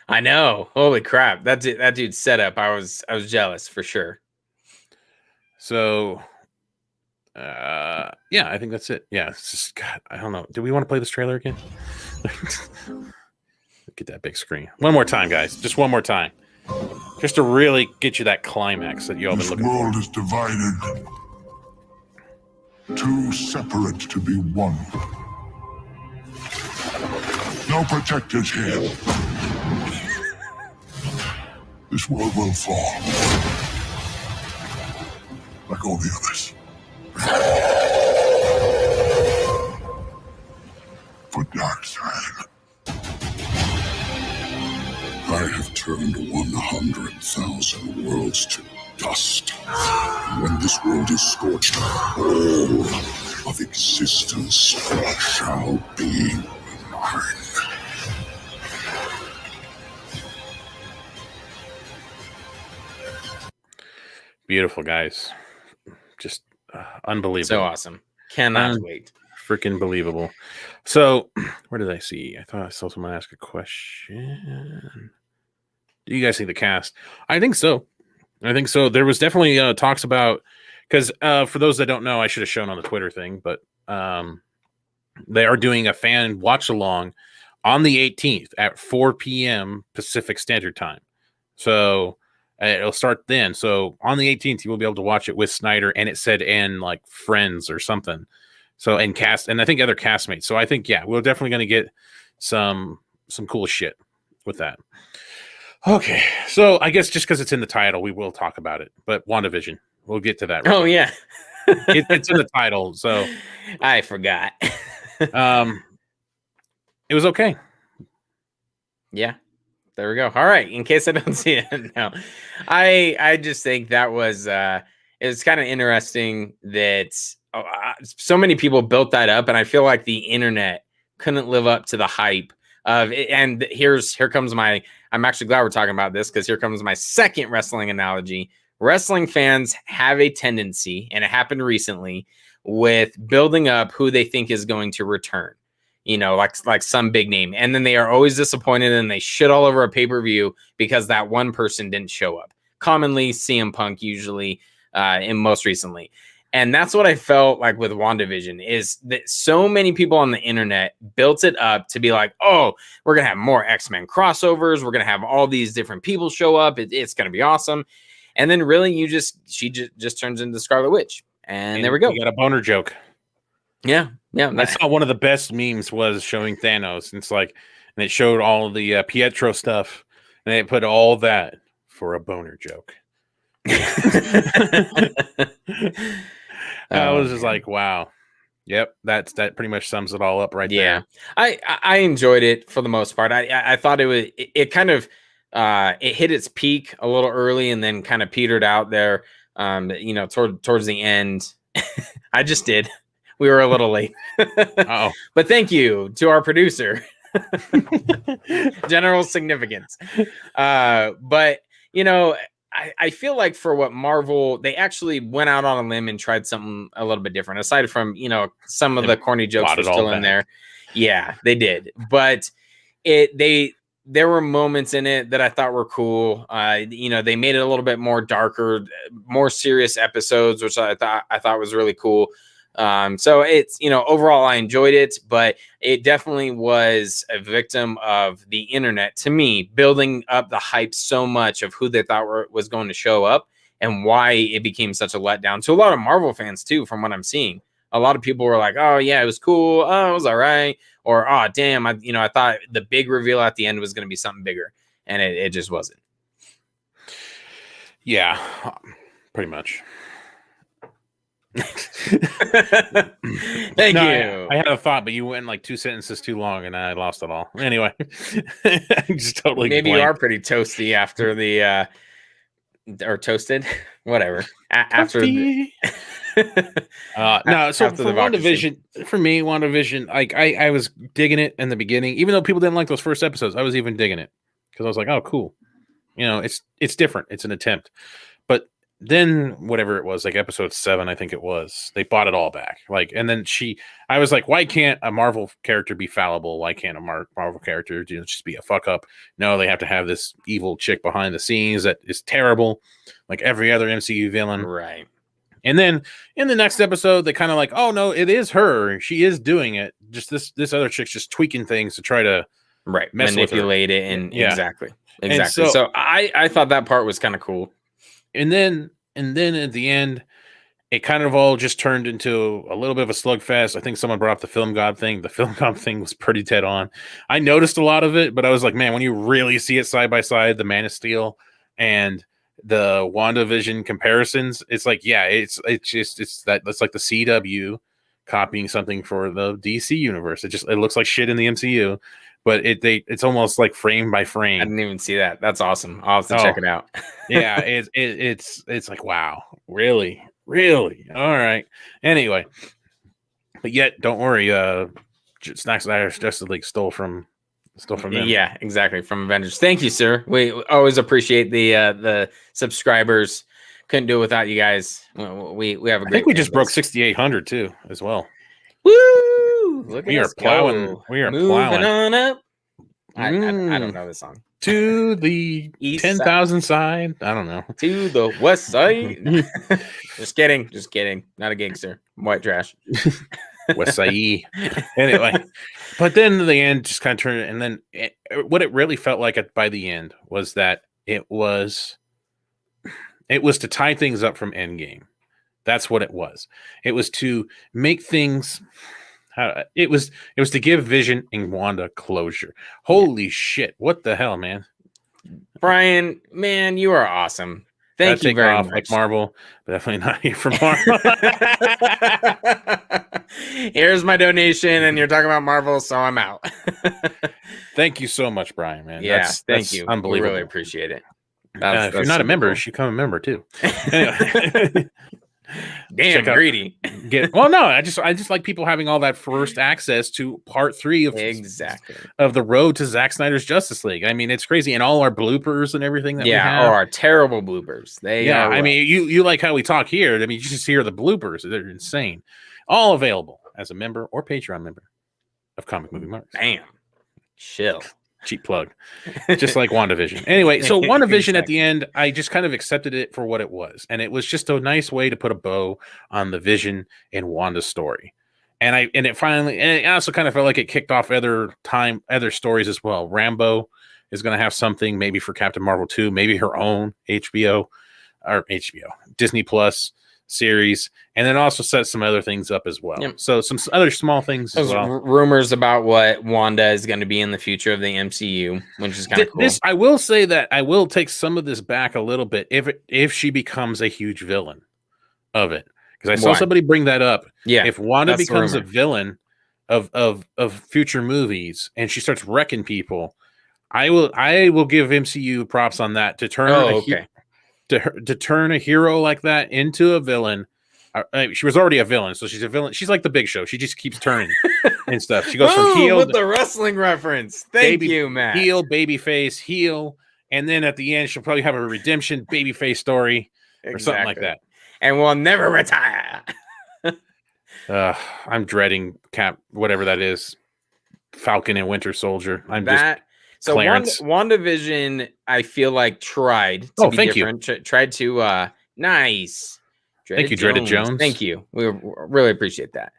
I know. Holy crap. That dude's setup. I was jealous for sure. So yeah, I think that's it. Yeah, it's just, God, I don't know. Do we want to play this trailer again? Get that big screen. One more time, guys. Just one more time. Just to really get you that climax that you all been looking for. This world is divided. Two separate to be one. No protectors here. This world will fall. Like all the others. For Darkseid. I have turned 100,000 worlds to dust. And when this world is scorched, all of existence shall be mine. Beautiful, guys. Just unbelievable. So awesome. Cannot wait. Freaking believable. So, where did I see? I thought I saw someone ask a question. Do you guys see the cast? I think so. There was definitely talks about, because for those that don't know, I should have shown on the Twitter thing, but they are doing a fan watch along on the 18th at 4 p.m. Pacific Standard Time. So it'll start then. So on the 18th, you will be able to watch it with Snyder, and it said and like friends or something. So and cast, and I think other castmates. So I think we're definitely going to get some cool shit with that. Okay, so I guess just because it's in the title, we will talk about it. But WandaVision, we'll get to that. Oh yeah, it's in the title, so I forgot. It was okay. Yeah, there we go. All right, in case I don't see it, no, I just think that was it was kind of interesting that so many people built that up, and I feel like the internet couldn't live up to the hype of it. And here comes my. I'm actually glad we're talking about this because here comes my second wrestling analogy wrestling fans have a tendency, and it happened recently, with building up who they think is going to return. You know, like some big name, and then they are always disappointed and they shit all over a pay-per-view because that one person didn't show up. Commonly CM Punk, usually, and most recently. And that's what I felt like with WandaVision, is that so many people on the internet built it up to be like, oh, we're going to have more X-Men crossovers. We're going to have all these different people show up. It's going to be awesome. And then really she just turns into Scarlet Witch. And there we go. You got a boner joke. Yeah. I saw one of the best memes was showing Thanos. And it's like, and it showed all the Pietro stuff. And they put all that for a boner joke. I was just like, wow. Yep, that pretty much sums it all up right there. I enjoyed it for the most part. I thought it kind of it hit its peak a little early and then kind of petered out there. You know, towards the end. I just did. We were a little late. Oh, but thank you to our producer. General significance. But you know, I feel like for what Marvel, they actually went out on a limb and tried something a little bit different. Aside from, you know, some of the corny jokes were still in there. Yeah, they did. But there were moments in it that I thought were cool. You know, they made it a little bit more darker, more serious episodes, which I thought was really cool. So it's, you know, overall I enjoyed it, but it definitely was a victim of the internet, to me, building up the hype so much of who they thought was going to show up and why it became such a letdown to a lot of Marvel fans too. From what I'm seeing, a lot of people were like, oh yeah, it was cool. Oh, it was all right. Or, oh damn, I thought the big reveal at the end was going to be something bigger, and it just wasn't. Yeah, pretty much. Thank you. I had a thought, but you went like 2 sentences too long, and I lost it all. Anyway, I just totally. Maybe blanked. you are pretty toasty after the or toasted, whatever. After the no. So after for the WandaVision, for me, WandaVision, like I was digging it in the beginning, even though people didn't like those first episodes. I was even digging it because I was like, oh, cool. You know, it's different. It's an attempt, but. Then whatever it was, like episode 7, I think it was, they bought it all back. Like, and then I was like, why can't a Marvel character be fallible? Why can't a Marvel character just be a fuck up? No, they have to have this evil chick behind the scenes that is terrible, like every other MCU villain. Right. And then in the next episode, they kind of like, oh no, it is her. She is doing it. Just this other chick's just tweaking things to try to manipulate it. And yeah. Exactly. And so I thought that part was kind of cool. And then at the end, it kind of all just turned into a little bit of a slugfest. I think someone brought up the film god thing. The film god thing was pretty dead on. I noticed a lot of it, but I was like, man, when you really see it side by side, the Man of Steel and the WandaVision comparisons, it's like, yeah, it's like the CW copying something for the DC universe. It looks like shit in the MCU. But it's almost like frame by frame. I didn't even see that. That's awesome. I'll have to check it out. Yeah, it's like, wow, really? All right. Anyway, but yet don't worry. Snyder's Justice League stole from them. Yeah, exactly, from Avengers. Thank you, sir. We always appreciate the subscribers. Couldn't do it without you guys. We have a great. I think we just broke 6,800 too, as well. Woo! Look we at are us plowing. go. We are Moving plowing on up. I don't know this song. To the 10,000 side. I don't know. To the west side. Just kidding. Not a gangster. White trash. West Side. Anyway, but then in the end, just kind of turned it. And then what it really felt like by the end was that it was to tie things up from Endgame. That's what it was. It was to make things. It was to give Vision and Wanda closure. Holy shit! What the hell, man? Brian, man, you are awesome. Thank you very much. Like Marvel, but definitely not here from Marvel. Here's my donation, and you're talking about Marvel, so I'm out. Thank you so much, Brian. Man, yeah, thank you. Unbelievable. We really appreciate it. If you're not a member, you should become a member too. Anyway. Damn, greedy. Well, no, I just like people having all that first access to part 3 of the road to Zack Snyder's Justice League. I mean, it's crazy, and all our bloopers and everything that we have. Our terrible bloopers. I mean, you like how we talk here. I mean, you just hear the bloopers; they're insane. All available as a member or Patreon member of Comic Movie Marks. Damn, chill. Cheap plug, just like WandaVision. Anyway, so WandaVision at the end, I just kind of accepted it for what it was, and it was just a nice way to put a bow on the Vision and Wanda story. And I also kind of felt like it kicked off other stories as well. Rambo is going to have something maybe for Captain Marvel 2, maybe her own Disney Plus series, and then also set some other things up as well. Yep. So some other small things as well. Rumors about what Wanda is going to be in the future of the MCU, which is kind of cool. I will say that I will take some of this back a little bit if she becomes a huge villain of it, because I saw somebody bring that up. Yeah, if Wanda becomes a villain of future movies and she starts wrecking people, I will give MCU props on that to turn to turn a hero like that into a villain. She was already a villain, so she's a villain. She's like the Big Show. She just keeps turning and stuff. She goes from heel with the wrestling reference. Thank you, Matt. Heel, babyface, heel, and then at the end she'll probably have a redemption babyface story or something like that. And we'll never retire. I'm dreading whatever that is. Falcon and Winter Soldier. So WandaVision, I feel like tried to be different. Tried to nice. Thank you, Dreaded Jones. Thank you. We really appreciate that.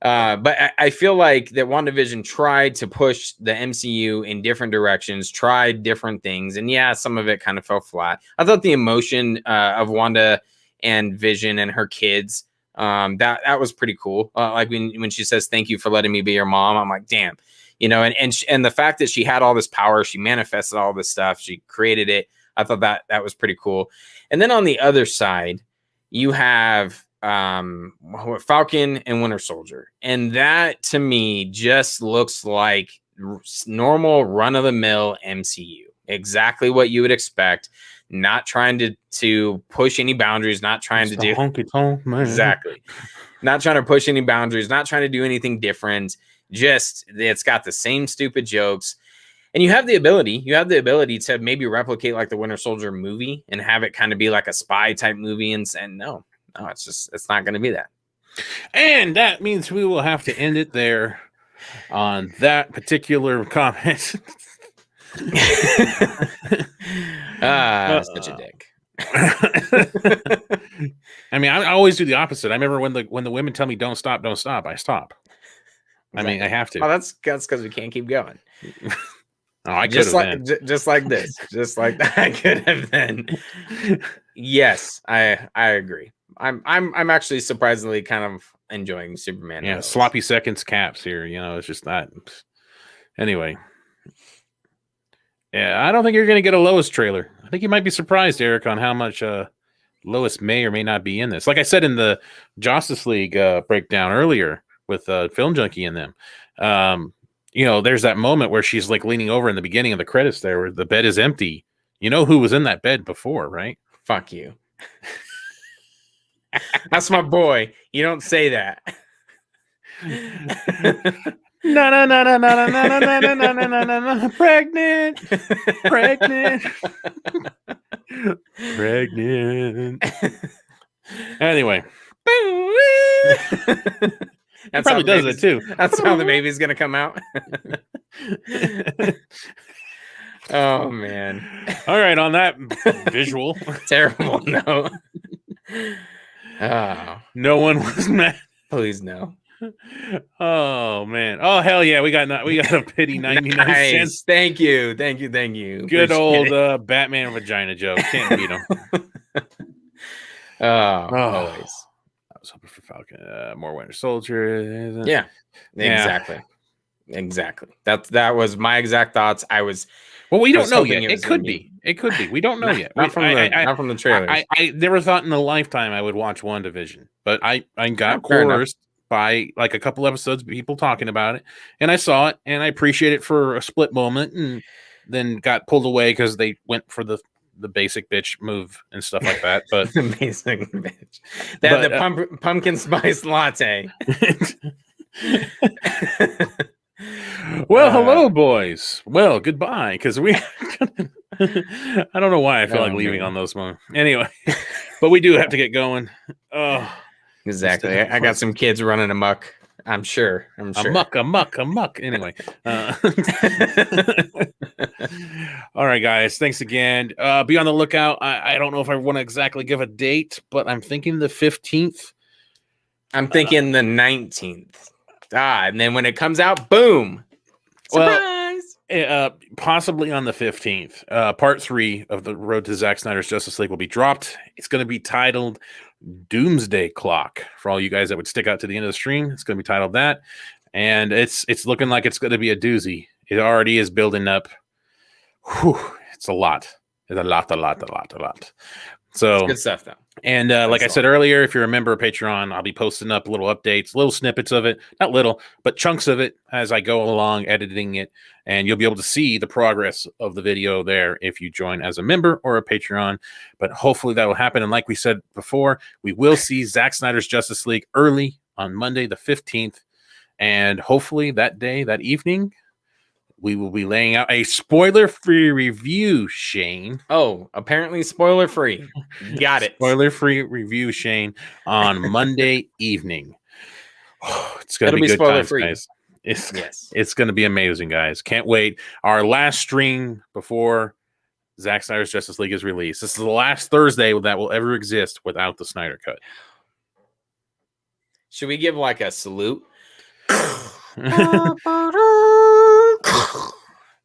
But I feel like that WandaVision tried to push the MCU in different directions, tried different things, and some of it kind of fell flat. I thought the emotion of Wanda and Vision and her kids, that was pretty cool. Like when she says, "Thank you for letting me be your mom," I'm like, damn. And the fact that she had all this power, she manifested all this stuff, she created it. I thought that was pretty cool. And then on the other side, you have Falcon and Winter Soldier, and that to me just looks like normal run-of-the-mill MCU. Exactly what you would expect. Not trying to push any boundaries. Not trying to do honky-tonk, man. Exactly. Not trying to push any boundaries. Not trying to do anything different. Just it's got the same stupid jokes, and you have the ability to maybe replicate like the Winter Soldier movie and have it kind of be like a spy type movie, and no, it's not going to be that. And that means we will have to end it there on that particular comment. Such a dick. I mean, I always do the opposite. I remember when the women tell me don't stop, I stop. I mean, I have to. Oh, that's because we can't keep going. I could have been. Just like this, just like that. I could have been. Yes, I agree. I'm actually surprisingly kind of enjoying Superman. Yeah, sloppy seconds caps here. It's just not. Anyway, yeah, I don't think you're going to get a Lois trailer. I think you might be surprised, Eric, on how much Lois may or may not be in this. Like I said in the Justice League breakdown earlier with Film Junkie in them. There's that moment where she's like leaning over in the beginning of the credits there where the bed is empty. You know who was in that bed before, right? Fuck you. That's my boy. You don't say that. No. Pregnant. Anyway. That probably does it too. That's how the baby's gonna come out. Oh man! All right, on that visual, terrible note. No one was mad. Please no. Oh man! Oh hell yeah! We got a pity 99 cents. Thank you. Good old Batman vagina joke. Can't beat him. Always. I was hoping for Falcon, more Winter Soldier. Yeah, exactly. That was my exact thoughts. Well, we don't know yet. It could be. We don't know yet. Not from the trailers. I never thought in a lifetime I would watch WandaVision, but I got coerced by like a couple episodes of people talking about it, and I saw it, and I appreciate it for a split moment, and then got pulled away because they went for the the basic bitch move and stuff like that. But Amazing bitch. They had the pumpkin spice latte. Well, hello, boys. Well, goodbye, because we. I don't know why I feel like leaving on those moments. Anyway, but we do have to get going. Oh, exactly. I got some kids running amok. I'm sure. Amok. Anyway. All right, guys. Thanks again. Be on the lookout. I don't know if I want to exactly give a date, but I'm thinking the 15th. I'm thinking the 19th. And then when it comes out, boom. Surprise! Well, possibly on the 15th. Part 3 of the Road to Zack Snyder's Justice League will be dropped. It's going to be titled Doomsday Clock. For all you guys that would stick out to the end of the stream, it's going to be titled that. And it's looking like it's going to be a doozy. It already is building up. Whew, it's a lot. It's a lot. So it's good stuff, though. And like I said earlier, if you're a member of Patreon, I'll be posting up little updates, little snippets of it. Not little, but chunks of it as I go along editing it. And you'll be able to see the progress of the video there if you join as a member or a Patreon. But hopefully that will happen. And like we said before, we will see Zack Snyder's Justice League early on Monday the 15th. And hopefully that day, that evening, we will be laying out a spoiler-free review, Shane. Oh, apparently spoiler-free. Got it. Spoiler-free review, Shane, on Monday evening. It's going to be good times, guys. It's going to be amazing, guys. Can't wait. Our last stream before Zack Snyder's Justice League is released. This is the last Thursday that will ever exist without the Snyder Cut. Should we give like a salute?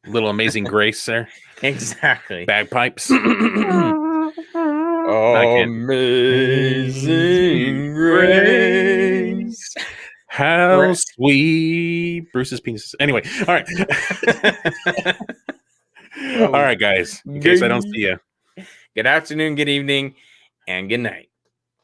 Little Amazing Grace there. Exactly. Bagpipes. Amazing Grace. How sweet Bruce's penis. Anyway, all right. All right, guys. In case I don't see you. Good afternoon, good evening, and good night.